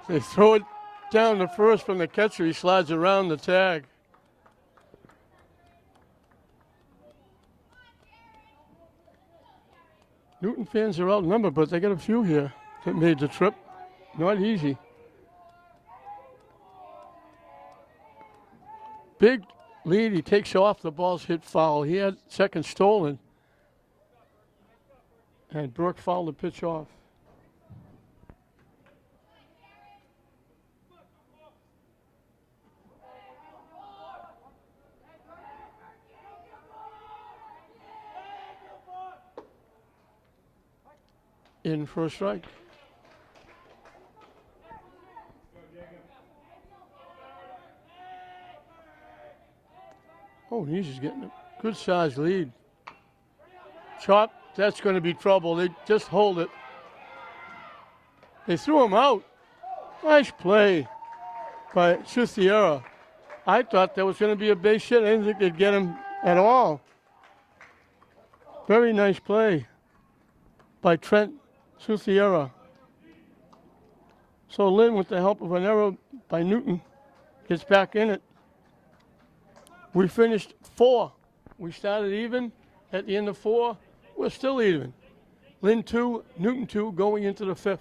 They throw it down to first from the catcher. He slides around the tag. Newton fans are outnumbered, but they got a few here that made the trip. Not easy. Big lead. He takes off. The ball's hit foul. He had second stolen. And Burke fouled the pitch off. in for a strike. Oh, he's just getting a good sized lead. Chop, that's going to be trouble. They just hold it. They threw him out. Nice play by Suthiera. I thought that was going to be a base hit. I didn't think they'd get him at all. Very nice play by Trent Suthiera. So Lynn, with the help of an error by Newton, gets back in it. We finished 4. We started even. At the end of 4, we're still even. Lynn 2, Newton 2, going into the 5th.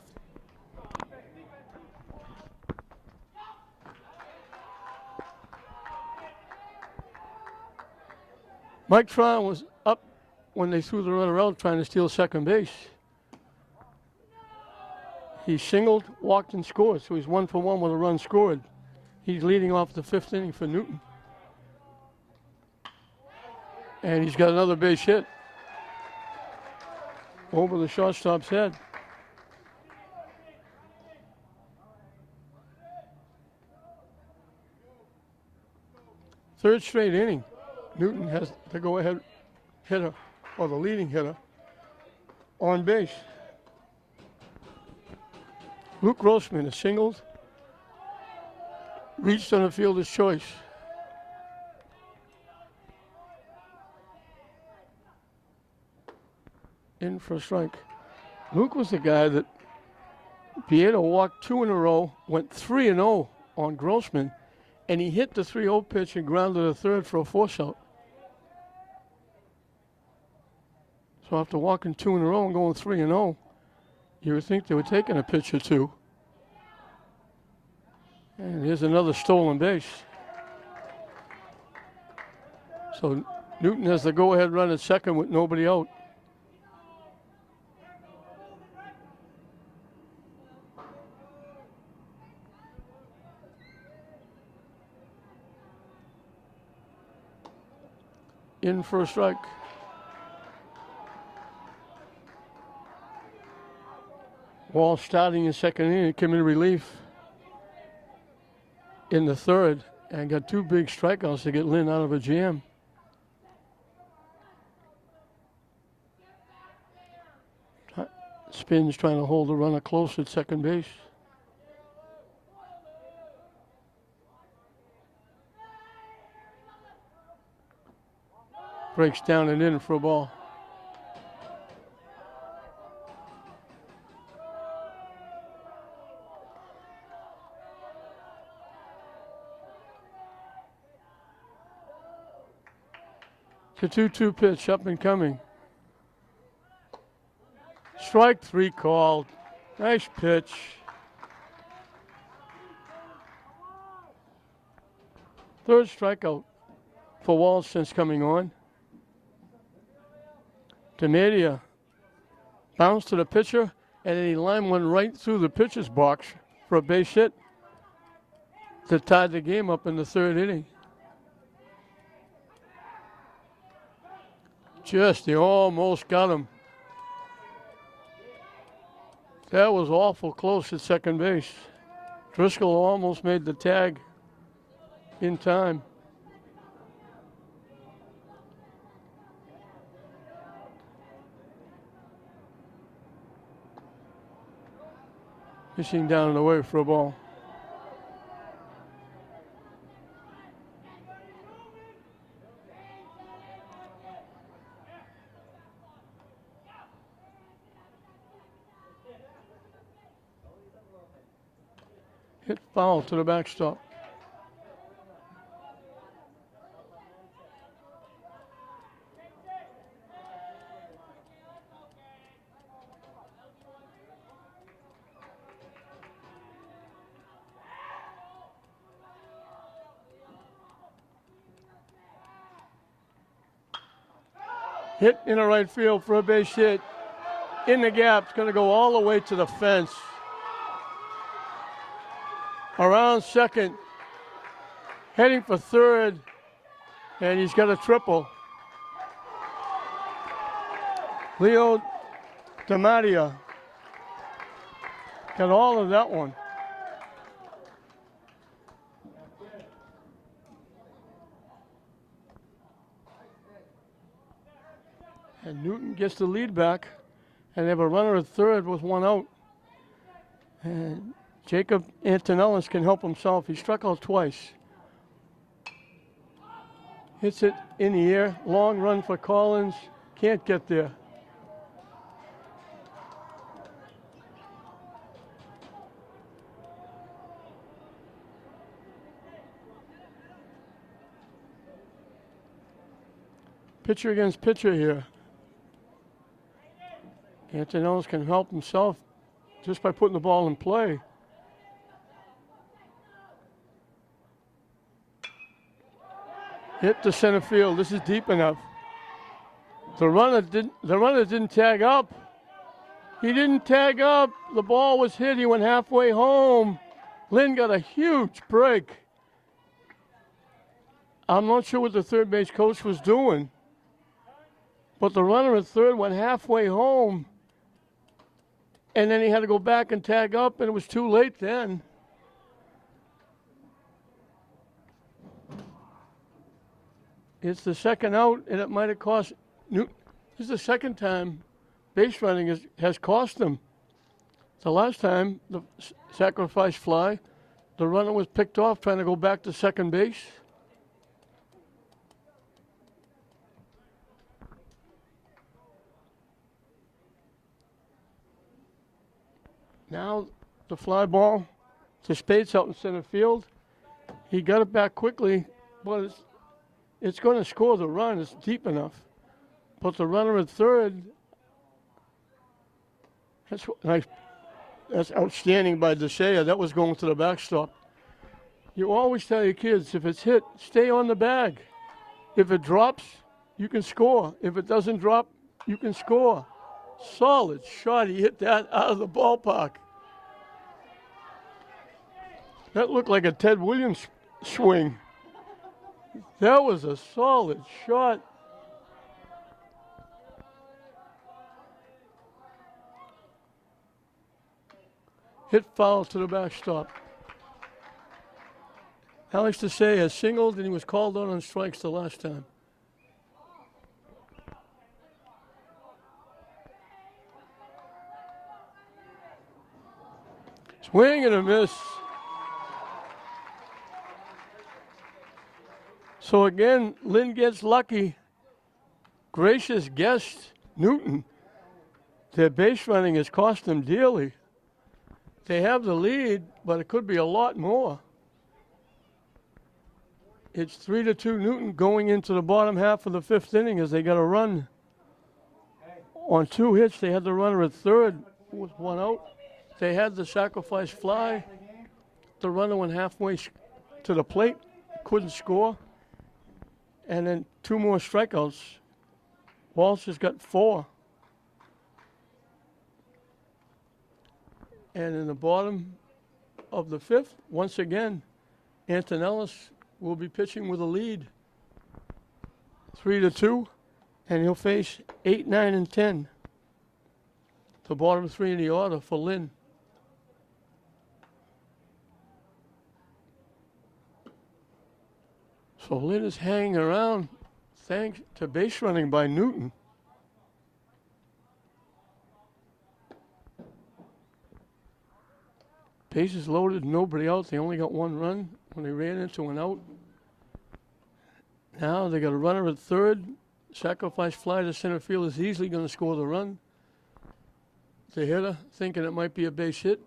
Mike Tron was up when they threw the runner out trying to steal second base. He singled, walked, and scored, so he's 1 for 1 with a run scored. He's leading off the 5th inning for Newton. And he's got another base hit over the shortstop's head. Third straight inning. Newton has the go-ahead hitter, or the leading hitter, on base. Luke Grossman is singled, reached on the fielder's choice. In for a strike. Luke was the guy that Pietro walked 2 in a row, went 3-0 on Grossman, and he hit the 3-0 pitch and grounded a third for a force out. So after walking 2 in a row and going 3-0, you would think they were taking a pitch or two. And here's another stolen base. So Newton has the go-ahead run at second with nobody out. In for a strike. Wall starting in second inning, came in relief in the third and got 2 big strikeouts to get Lynn out of a jam. Spins trying to hold the runner close at second base. Breaks down and in for a ball. It's a 2-2 pitch, up and coming. Strike 3 called. Nice pitch. Third strikeout for Walsh since coming on. Demedia bounced to the pitcher, and then he lined one right through the pitcher's box for a base hit that tied the game up in the third inning. They almost got him. That was awful close at second base. Driscoll almost made the tag in time. Fishing down and away for a ball. Hit foul to the backstop. Hit in the right field for a base hit. In the gap, it's going to go all the way to the fence. Around second, heading for third, and he's got a triple. Leo DiMaria Got all of that one. And Newton gets the lead back, and they have a runner at third with one out. And Jacob Antonellis can help himself. He struck out twice. Hits it in the air. Long run for Collins. Can't get there. Pitcher against pitcher here. Antonellis can help himself just by putting the ball in play. Hit to center field. This is deep enough. The runner didn't tag up. He didn't tag up. The ball was hit. He went halfway home. Lynn got a huge break. I'm not sure what the third base coach was doing, but the runner at third went halfway home, and then he had to go back and tag up, and it was too late then. It's the second out, and it might have cost Newton. This is the second time base running has cost them. The last time, the sacrifice fly, the runner was picked off trying to go back to second base. Now the fly ball to Spates out in center field. He got it back quickly, but it's going to score the run. It's deep enough. But the runner at third, that's nice. That's outstanding by DeShea. That was going to the backstop. You always tell your kids, if it's hit, stay on the bag. If it drops, you can score. If it doesn't drop, you can score. Solid shot. He hit that out of the ballpark. That looked like a Ted Williams swing. That was a solid shot. Hit foul to the backstop. Alex DeShea has singled, and he was called on strikes the last time. Swing and a miss. So again, Lynn gets lucky. Gracious guest, Newton. Their base running has cost them dearly. They have the lead, but it could be a lot more. It's 3-2 Newton going into the bottom half of the fifth inning as they got a run. On two hits, they had the runner at third with one out. They had the sacrifice fly. The runner went halfway to the plate, couldn't score. And then two more strikeouts. Walsh has got 4. And in the bottom of the fifth, once again, Antonellis will be pitching with a lead. 3-2, and he'll face 8, 9, and 10. The bottom three in the order for Lynn. So Lynn is hanging around thanks to base running by Newton. Bases loaded, nobody out. They only got one run when they ran into an out. Now they got a runner at third. Sacrifice fly to center field is easily going to score the run. The hitter, thinking it might be a base hit,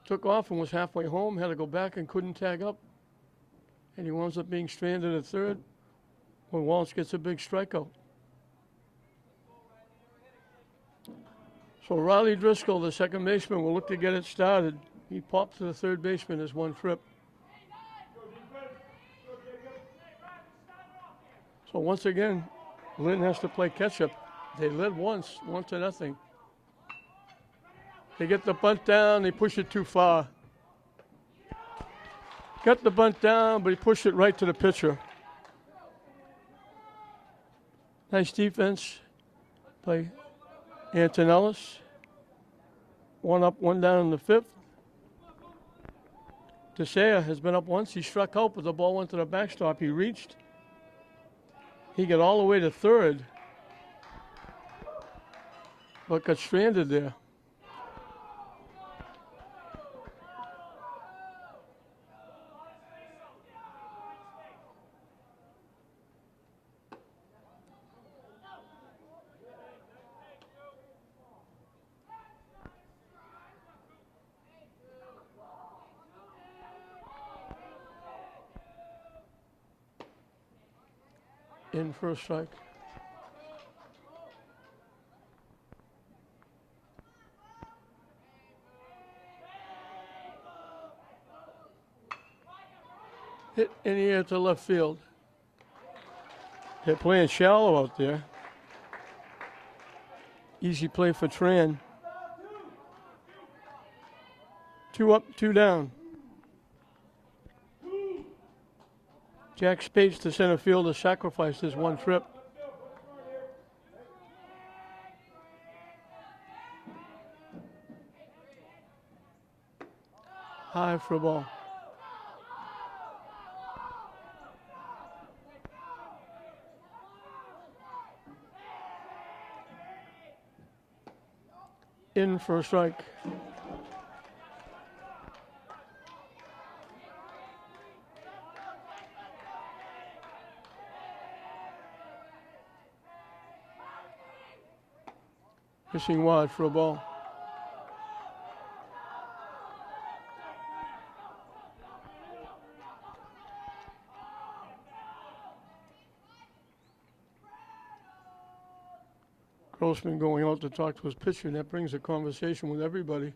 took off and was halfway home, had to go back and couldn't tag up. And he winds up being stranded at third when Walsh gets a big strikeout. So Riley Driscoll, the second baseman, will look to get it started. He popped to the third baseman as one trip. So once again, Lynn has to play catch-up. They led once, 1-0. They get the bunt down, they push it too far. Got the bunt down, but he pushed it right to the pitcher. Nice defense by Antonellis. One up, one down in the fifth. Desea has been up once. He struck out, but the ball went to the backstop. He reached. He got all the way to third, but got stranded there. In for a strike. Hit in the air to left field. They're playing shallow out there. Easy play for Tran. 2 up, 2 down. Jack Spates to center field to sacrifice this one trip. High for a ball. In for a strike. Fishing wide for a ball. Grossman going out to talk to his pitcher, and that brings a conversation with everybody.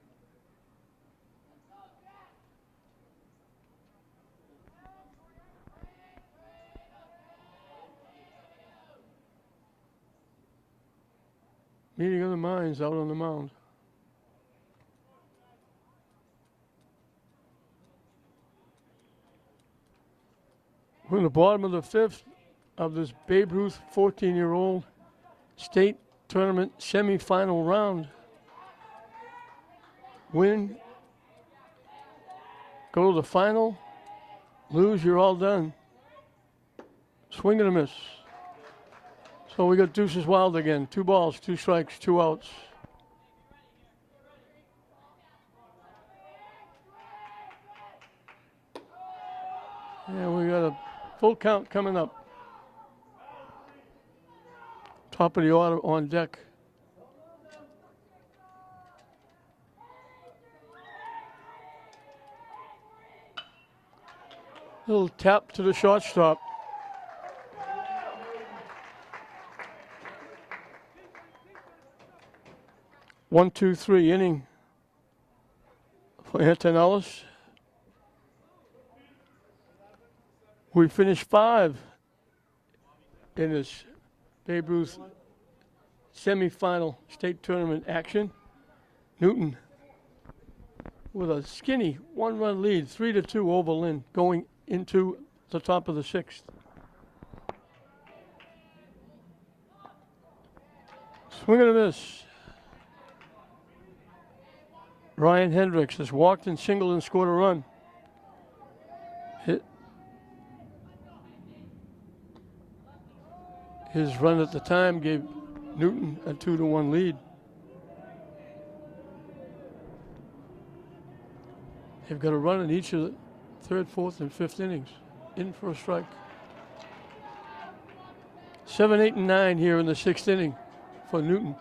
Meeting of the minds out on the mound. We're in the bottom of the fifth of this Babe Ruth 14-year-old state tournament semifinal round. Win, go to the final, lose, you're all done. Swing and a miss. So we got deuces wild again. 2 balls, 2 strikes, 2 outs. And we got a full count coming up. Top of the order on deck. Little tap to the shortstop. One, 2, 3 inning for Antonellis. We finished 5 in this Babe Ruth semifinal state tournament action. Newton with a skinny 1-run lead, 3-2 over Lynn, going into the top of the 6th. Swing and a miss. Ryan Hendricks has walked and singled and scored a run. His run at the time gave Newton a 2-1 lead. They've got a run in each of the 3rd, 4th, and 5th innings. In for a strike. 7, 8, and 9 here in the 6th inning for Newton,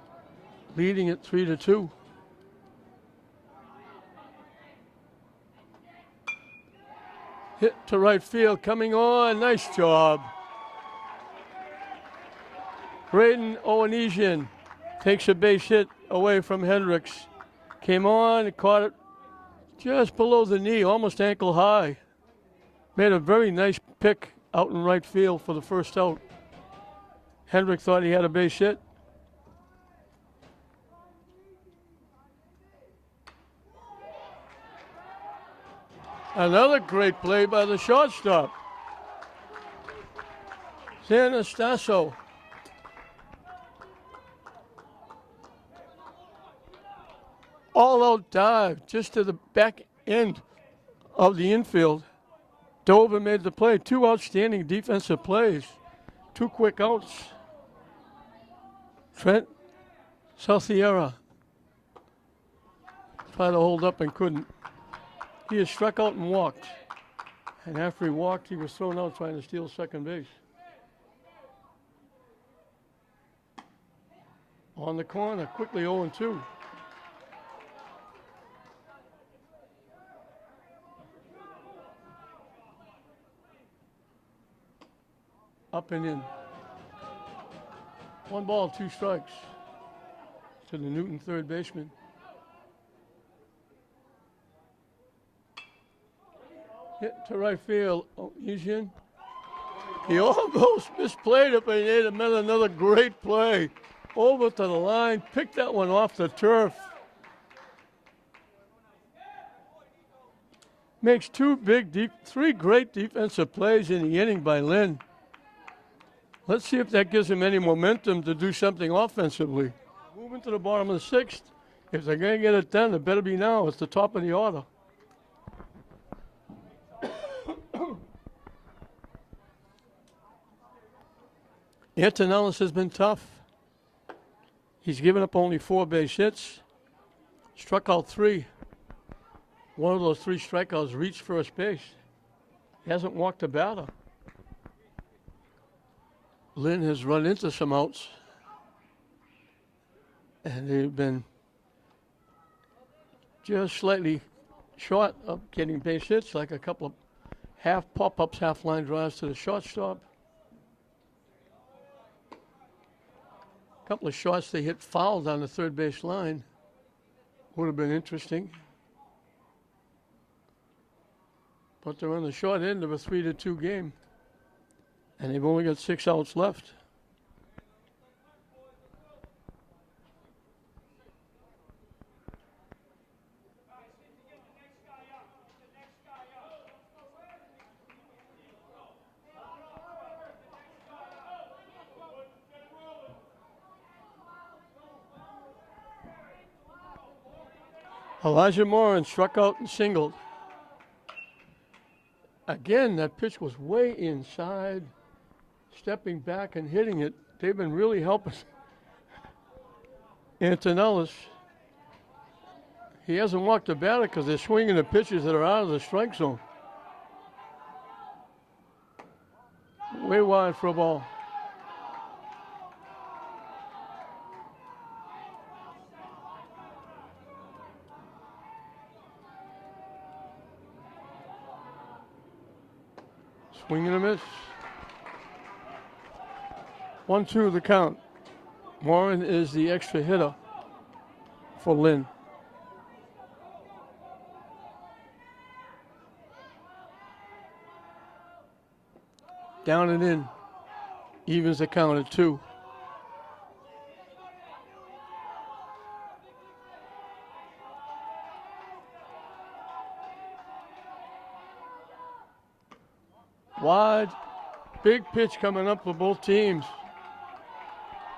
leading at 3-2. Hit to right field, coming on, nice job. Braden Owenesian takes a base hit away from Hendricks. Came on and caught it just below the knee, almost ankle high. Made a very nice pick out in right field for the first out. Hendrick thought he had a base hit. Another great play by the shortstop, Sanastasso. All-out dive just to the back end of the infield. Dove and made the play. Two outstanding defensive plays. Two quick outs. Trent Salciera tried to hold up and couldn't. He had struck out and walked. And after he walked, he was thrown out trying to steal second base. On the corner, quickly 0-2. Up and in. 1 ball, 2 strikes to the Newton third baseman. Hit to right field. Oh, he's in. He almost misplayed it, but he made another great play. Over to the line, picked that one off the turf. Makes three great defensive plays in the inning by Lynn. Let's see if that gives him any momentum to do something offensively. Moving to the bottom of the 6th. If they're going to get it done, it better be now. It's the top of the order. Antonellis has been tough. He's given up only 4 base hits. Struck out 3. One of those 3 strikeouts reached first base. He hasn't walked a batter. Lynn has run into some outs. And they've been just slightly short of getting base hits, like a couple of half pop-ups, half line drives to the shortstop. A couple of shots they hit foul down the third base line. Would have been interesting. But they're on the short end of a 3-2 game. And they've only got 6 outs left. Elijah Morin struck out and singled. Again, that pitch was way inside, stepping back and hitting it. They've been really helping Antonellis. He hasn't walked a batter because they're swinging the pitches that are out of the strike zone. Way wide for a ball. Swing and a miss. 1-2 the count. Morin is the extra hitter for Lynn. Down and in. Evens the count at 2. Wide, big pitch coming up for both teams.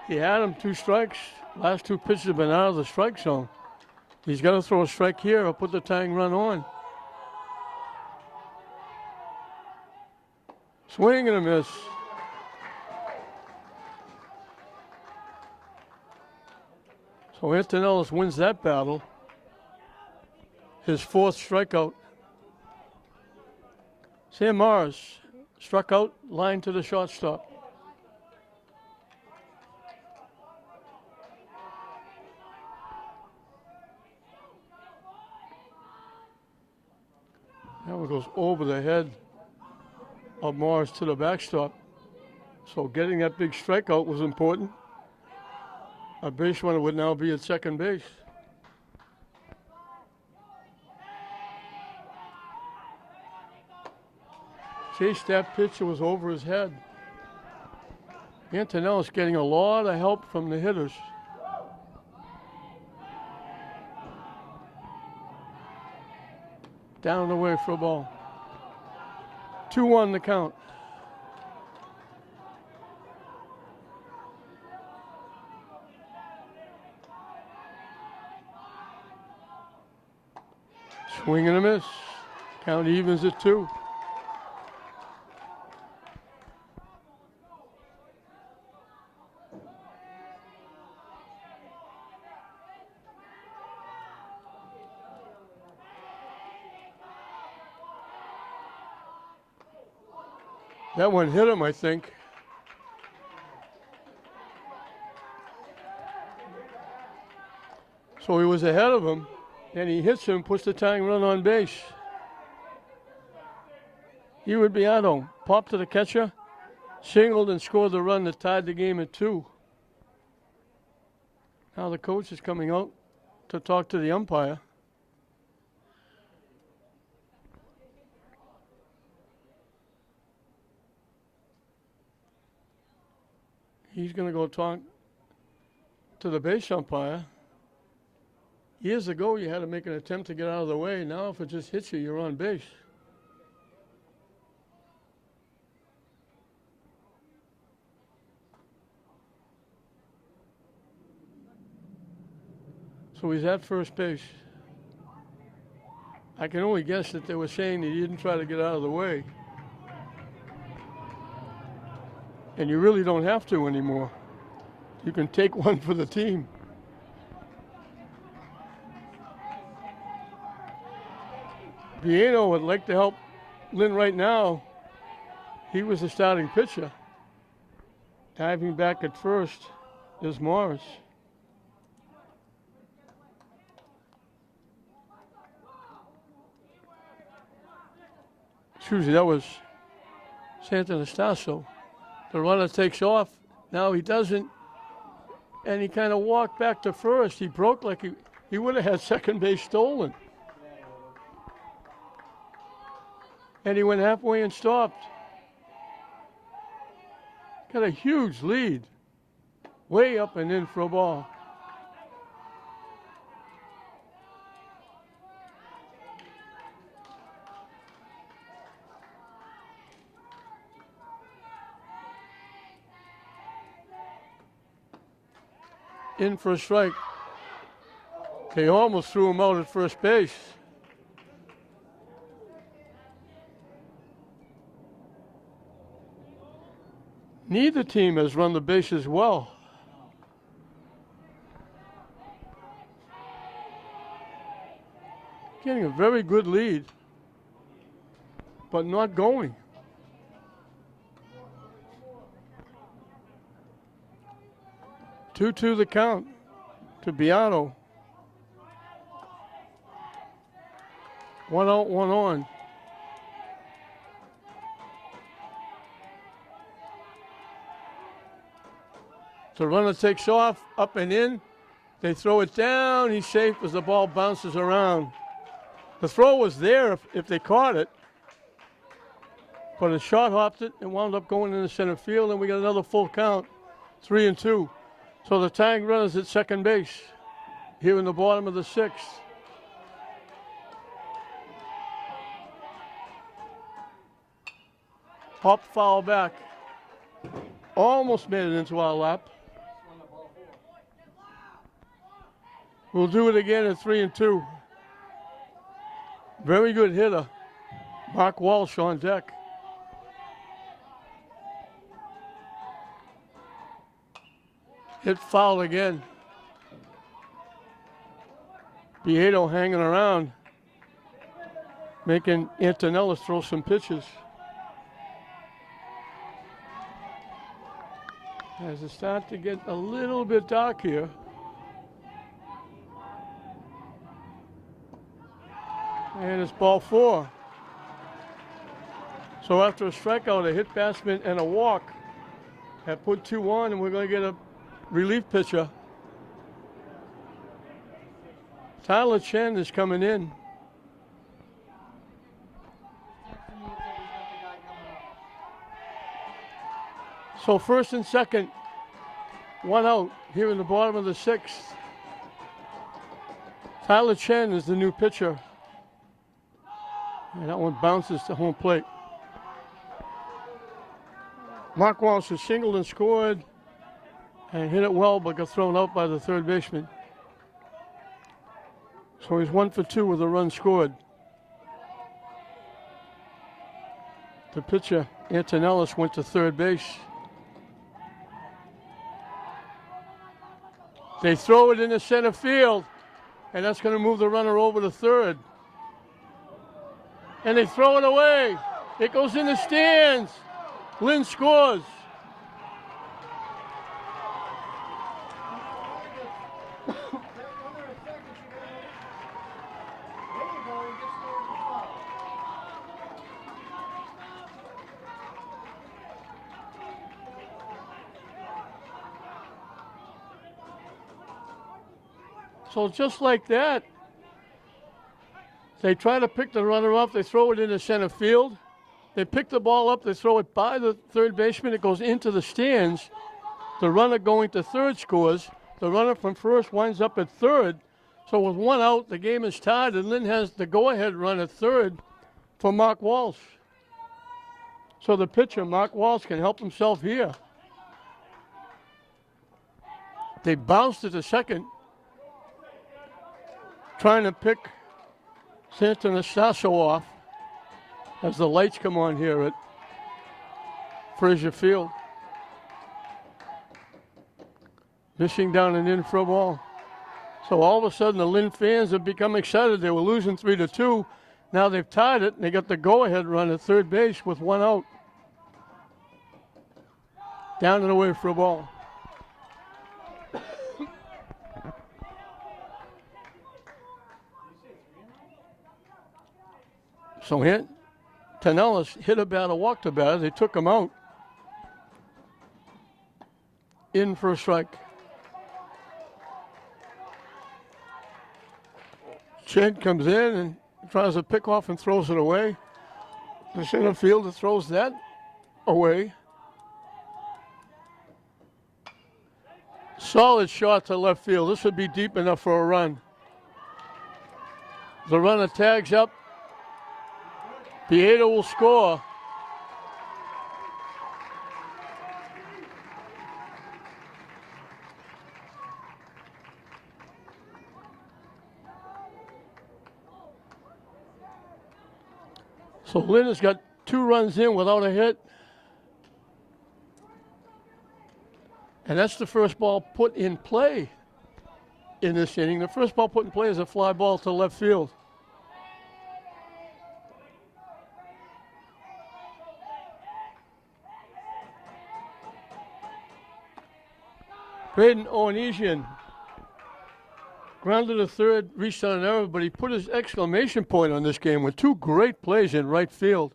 He had him 2 strikes. Last 2 pitches have been out of the strike zone. He's got to throw a strike here or put the tying run on. Swing and a miss. So Antonellis wins that battle. His 4th strikeout. Sam Morris struck out, line to the shortstop. That one goes over the head of Morris to the backstop. So getting that big strikeout was important. A base runner would now be at second base. Chased that pitch, it was over his head. Antonellis getting a lot of help from the hitters. Down and away for a ball. 2-1 the count. Swing and a miss. Count evens at 2. That one hit him, I think. So he was ahead of him, and he hits him, puts the tying run on base. Here would be Beato. Popped to the catcher, singled and scored the run that tied the game at 2. Now the coach is coming out to talk to the umpire. He's going to go talk to the base umpire. Years ago, you had to make an attempt to get out of the way. Now, if it just hits you, you're on base. So he's at first base. I can only guess that they were saying that he didn't try to get out of the way. And you really don't have to anymore. You can take one for the team. Beato would like to help Lynn right now. He was the starting pitcher. Diving back at first is Morris. Excuse me, that was Santanastasio. The runner takes off. Now he doesn't. And he kind of walked back to first. He broke like he would have had second base stolen. And he went halfway and stopped. Got a huge lead. Way up and in for a ball. In for a strike. They almost threw him out at first base. Neither team has run the bases well. Getting a very good lead, but not going. Two the count to Beato. 1 out, 1 on. The runner takes off, up and in. They throw it down. He's safe as the ball bounces around. The throw was there if they caught it. But a shot hopped it and wound up going in the center field, and we got another full count, 3-2. So the tying runner's at second base here in the bottom of the 6th. Hop foul back. Almost made it into our lap. We'll do it again at 3-2. Very good hitter. Mark Walsh on deck. Hit foul again. Beato hanging around, making Antonellis throw some pitches. As it starts to get a little bit dark here. And it's ball 4. So after a strikeout, a hit batsman, and a walk, have put 2 on, and we're going to get a relief pitcher. Tyler Chen is coming in. So first and second, 1 out here in the bottom of the 6th. Tyler Chen is the new pitcher. And that one bounces to home plate. Mark Walsh has singled and scored and hit it well, but got thrown out by the third baseman. So he's 1 for 2 with a run scored. The pitcher, Antonellis, went to third base. They throw it into center field, and that's going to move the runner over to third. And they throw it away. It goes in the stands. Lynn scores. So just like that, they try to pick the runner up. They throw it into center field. They pick the ball up. They throw it by the third baseman. It goes into the stands. The runner going to third scores. The runner from first winds up at third. So with one out, the game is tied, and Lynn has the go-ahead run at third for Mark Walsh. So the pitcher, Mark Walsh, can help himself here. They bounced it to second, trying to pick Santonastasso off as the lights come on here at Frazier Field. Missing down and in for a ball. So all of a sudden the Lynn fans have become excited. They were losing 3-2. Now they've tied it, and they got the go-ahead run at third base with one out. Down and away for a ball. So Antonellis hit a batter, walked a batter. They took him out. In for a strike. Chen comes in and tries to pick off and throws it away. The center fielder throws that away. Solid shot to left field. This would be deep enough for a run. The runner tags up. Pietro will score. So Lynn has got 2 runs in without a hit. And that's the first ball put in play in this inning. The first ball put in play is a fly ball to left field. Braden Oanesian grounded to third, reached on an error, but he put his exclamation point on this game with 2 great plays in right field.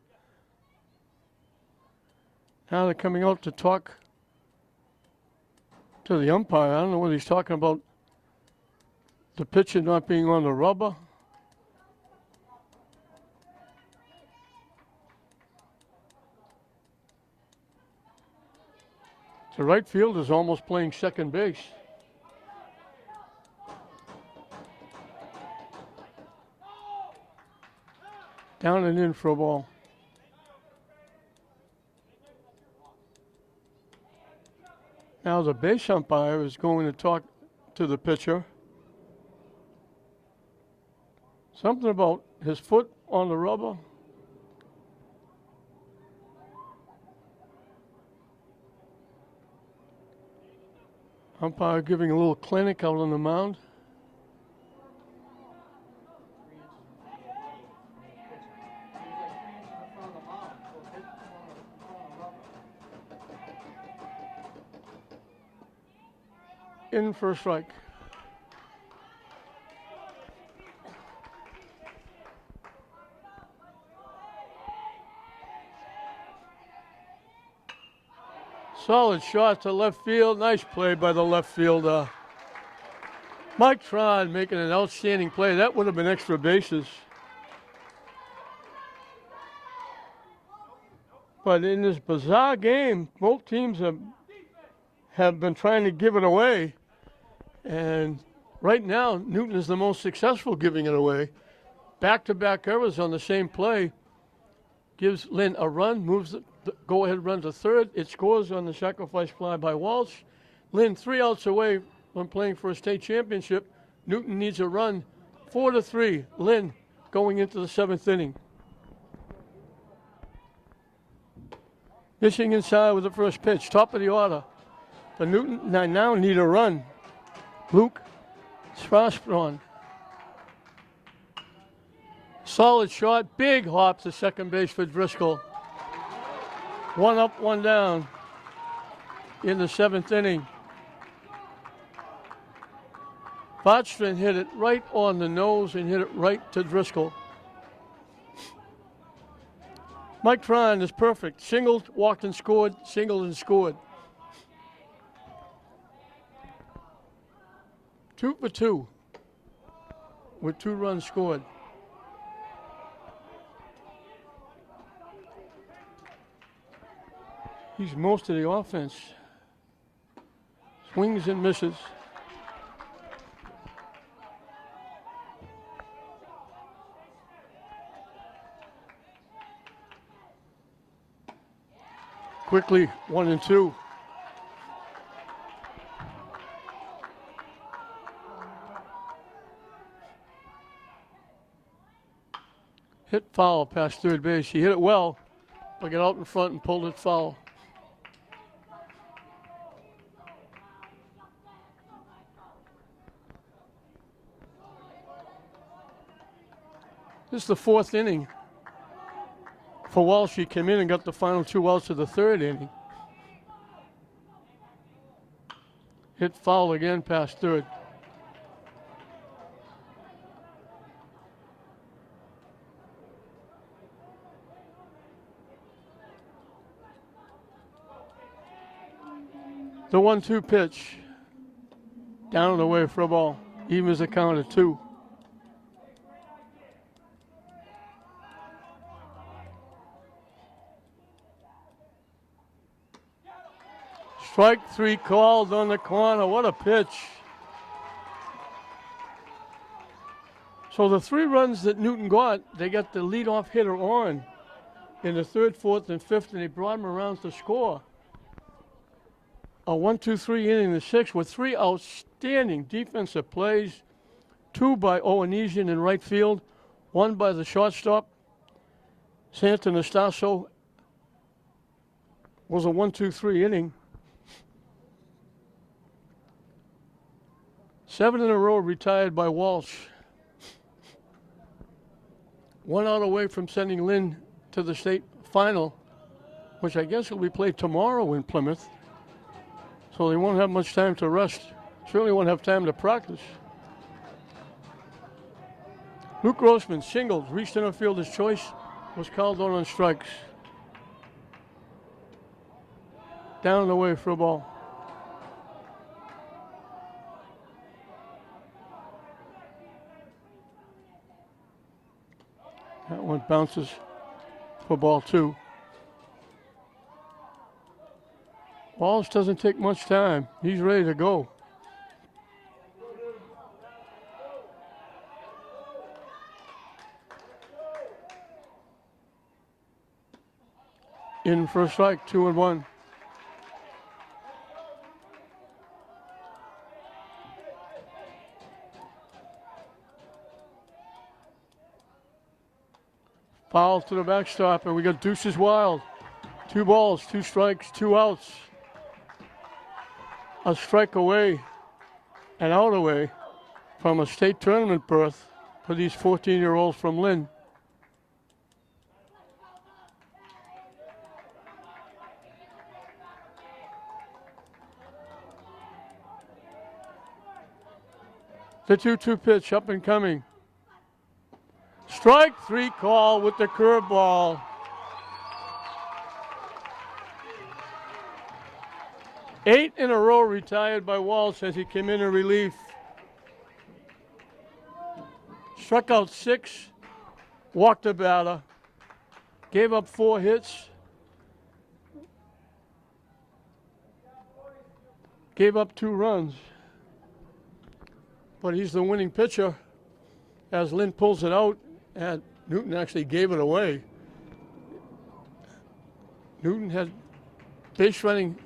Now they're coming out to talk to the umpire. I don't know what he's talking about. The pitcher not being on the rubber. The right field is almost playing second base. Down and in for a ball. Now the base umpire is going to talk to the pitcher. Something about his foot on the rubber. Umpire giving a little clinic out on the mound. In for a strike. Solid shot to left field. Nice play by the left fielder. Mike Tron making an outstanding play. That would have been extra bases. But in this bizarre game, both teams have been trying to give it away. And right now, Newton is the most successful giving it away. Back-to-back errors on the same play. Gives Lynn a run, moves the go-ahead run to third. It scores on the sacrifice fly by Walsh. Lynn 3 outs away from playing for a state championship. Newton needs a run. 4-3. Lynn going into the 7th inning. Missing inside with the first pitch. Top of the order. The Newton now need a run. Luke Strasbron. Solid shot. Big hop to second base for Driscoll. One up, one down in the seventh inning. Botstrom hit it right on the nose and hit it right to Driscoll. Mike Tron is perfect. Singled, walked and scored, singled and scored. 2 for 2 with 2 runs scored. He's most of the offense. Swings and misses. Quickly, 1 and 2. Hit foul past third base. He hit it well, but got out in front and pulled it foul. This is the 4th inning. For Walsh, he came in and got the final 2 outs of the 3rd inning. Hit foul again past third. The 1-2 pitch. Down and away for a ball. Even as a count of 2. Strike 3 called on the corner. What a pitch. So the 3 runs that Newton got, they got the leadoff hitter on in the 3rd, 4th, and 5th, and they brought him around to score. A 1-2-3 inning in the 6th with 3 outstanding defensive plays. 2 by Oanesian in right field, 1 by the shortstop. Santa Nastasso was a 1-2-3 inning. 7 in a row retired by Walsh. 1 out away from sending Lynn to the state final, which I guess will be played tomorrow in Plymouth. So they won't have much time to rest. Certainly won't have time to practice. Luke Grossman singled, reached center fielder's choice, was called on strikes. Down and away for a ball. That one bounces for ball 2. Walsh doesn't take much time. He's ready to go. In for a strike, 2-1. Foul to the backstop, and we got Deuces Wild. 2 balls, 2 strikes, 2 outs. A strike away and out away from a state tournament berth for these 14-year-olds from Lynn. The 2-2 pitch up and coming. Strike 3 call with the curveball. Eight in a row retired by Walsh as he came in relief. Struck out 6, walked a batter, gave up 4 hits, gave up 2 runs. But he's the winning pitcher as Lynn pulls it out, and Newton actually gave it away. Newton had base running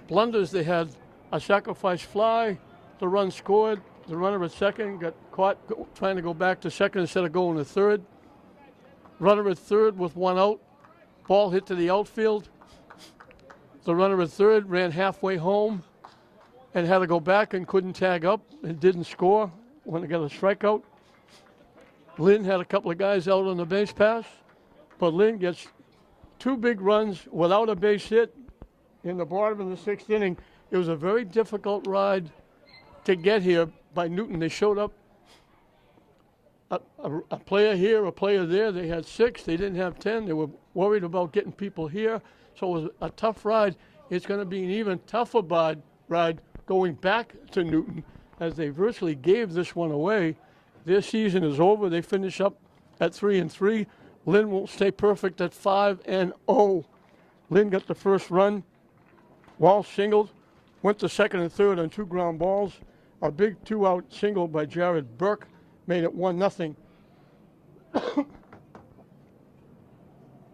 blunders. They had a sacrifice fly, the run scored, the runner at second got caught trying to go back to second instead of going to third. Runner at third with 1 out, ball hit to the outfield. The runner at third ran halfway home and had to go back and couldn't tag up and didn't score when they got a strikeout. Lynn had a couple of guys out on the base pass, but Lynn gets 2 big runs without a base hit in the bottom of the 6th inning. It was a very difficult ride to get here by Newton. They showed up a player here, a player there. They had 6. They didn't have 10. They were worried about getting people here. So it was a tough ride. It's going to be an even tougher ride going back to Newton as they virtually gave this one away. Their season is over. They finish up at 3-3. Lynn will stay perfect at 5-0. Lynn got the first run. Walsh singled, went to second and third on 2 ground balls. A big 2-out single by Jared Burke made it 1-0.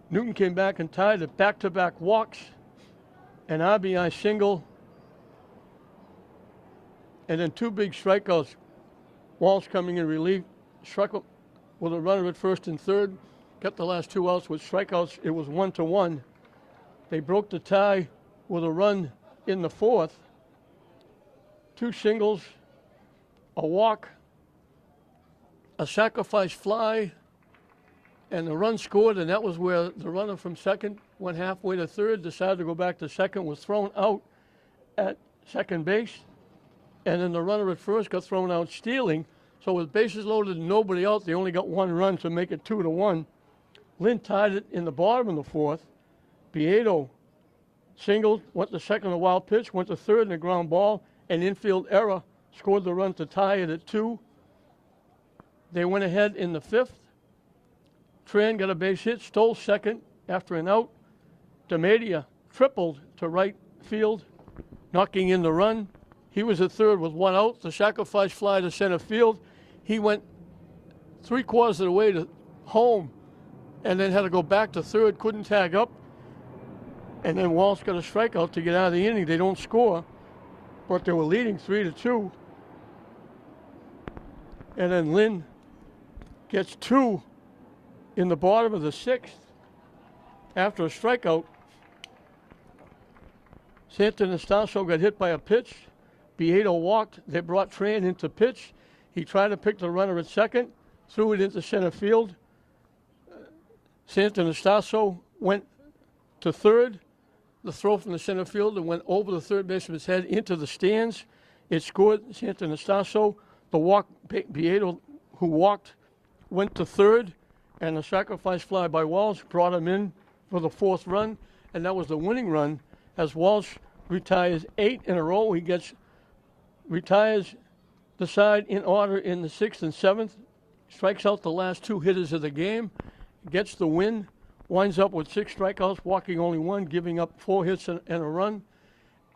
Newton came back and tied it, back-to-back walks, an RBI single, and then 2 big strikeouts. Walsh coming in relief, struck up with a runner at first and third, got the last 2 outs with strikeouts. It was 1-1. They broke the tie with a run in the 4th. 2 singles, a walk, a sacrifice fly, and the run scored, and that was where the runner from second went halfway to third, decided to go back to second, was thrown out at second base, and then the runner at first got thrown out stealing. So with bases loaded and nobody out, they only got 1 run to make it 2-1. Lynn tied it in the bottom of the 4th. Piedo singled, went to second on a wild pitch, went to third in a ground ball, an infield error, scored the run to tie it at 2. They went ahead in the 5th. Tran got a base hit, stole second after an out. DeMadia tripled to right field, knocking in the run. He was at third with 1 out. The sacrifice fly to center field. He went 3/4 of the way to home and then had to go back to third, couldn't tag up. And then Walsh got a strikeout to get out of the inning. They don't score, but they were leading 3-2. And then Lynn gets 2 in the bottom of the 6th after a strikeout. Santanastasio got hit by a pitch. Piedo walked. They brought Tran into pitch. He tried to pick the runner at second, threw it into center field. Santanastasio went to third. The throw from the center field and went over the third baseman's head into the stands. It scored Santanastasio. The walk, Piedo, who walked, went to third, and a sacrifice fly by Walsh brought him in for the 4th run, and that was the winning run as Walsh retires 8 in a row. He retires the side in order in the 6th and 7th, strikes out the last 2 hitters of the game, gets the win, winds up with 6 strikeouts, walking only 1, giving up 4 hits and a run,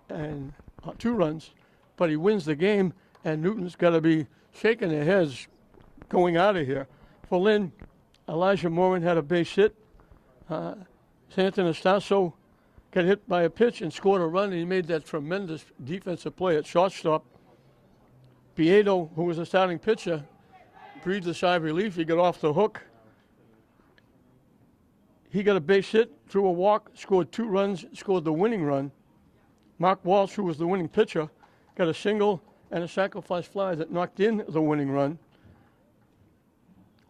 and 2 runs, but he wins the game, and Newton's got to be shaking their heads going out of here. For Lynn, Elijah Morin had a base hit. Santanastasio got hit by a pitch and scored a run, and he made that tremendous defensive play at shortstop. Piedo, who was a starting pitcher, breathed a sigh of relief. He got off the hook. He got a base hit, threw a walk, scored 2 runs, scored the winning run. Mark Walsh, who was the winning pitcher, got a single and a sacrifice fly that knocked in the winning run.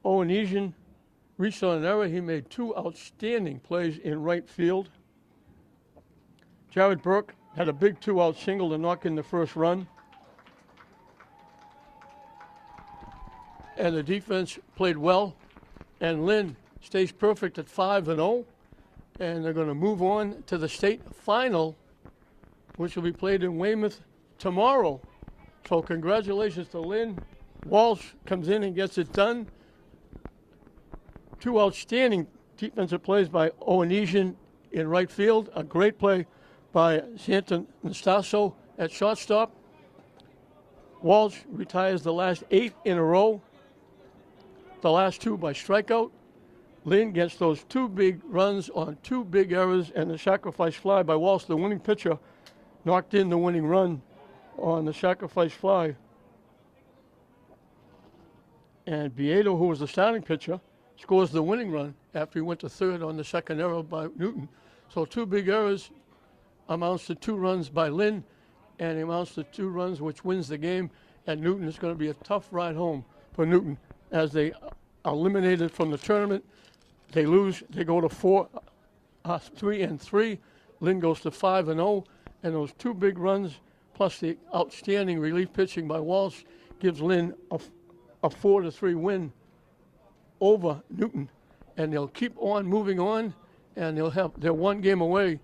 Owenesian reached on an error. He made 2 outstanding plays in right field. Jared Burke had a big 2-out single to knock in the first run. And the defense played well. And Lynn stays perfect at 5-0. And they're going to move on to the state final, which will be played in Weymouth tomorrow. So congratulations to Lynn. Walsh comes in and gets it done. 2 outstanding defensive plays by Owenesian in right field. A great play by Santanastasio at shortstop. Walsh retires the last 8 in a row. The last 2 by strikeout. Lynn gets those 2 big runs on 2 big errors and the sacrifice fly by Walsh, the winning pitcher, knocked in the winning run on the sacrifice fly. And Piedo, who was the starting pitcher, scores the winning run after he went to third on the second error by Newton. So 2 big errors amounts to 2 runs by Lynn, and it amounts to 2 runs, which wins the game. And Newton is going to be a tough ride home for Newton as they are eliminated from the tournament. They lose. They go to 3-3. Lynn goes to 5-0, and those 2 big runs plus the outstanding relief pitching by Walsh gives Lynn a 4-3 win over Newton, and they'll keep on moving on, and they're 1 game away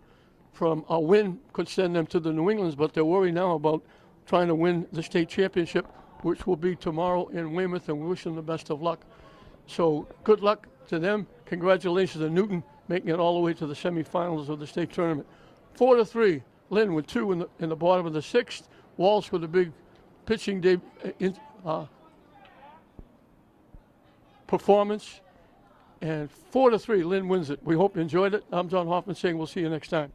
from a win. Could send them to the New Englands, but they're worried now about trying to win the state championship, which will be tomorrow in Weymouth, and we wish them the best of luck. So good luck to them. Congratulations to Newton making it all the way to the semifinals of the state tournament. 4-3. Lynn with 2 in the bottom of the 6th. Walsh with a big pitching performance. And 4-3, Lynn wins it. We hope you enjoyed it. I'm John Hoffman saying we'll see you next time.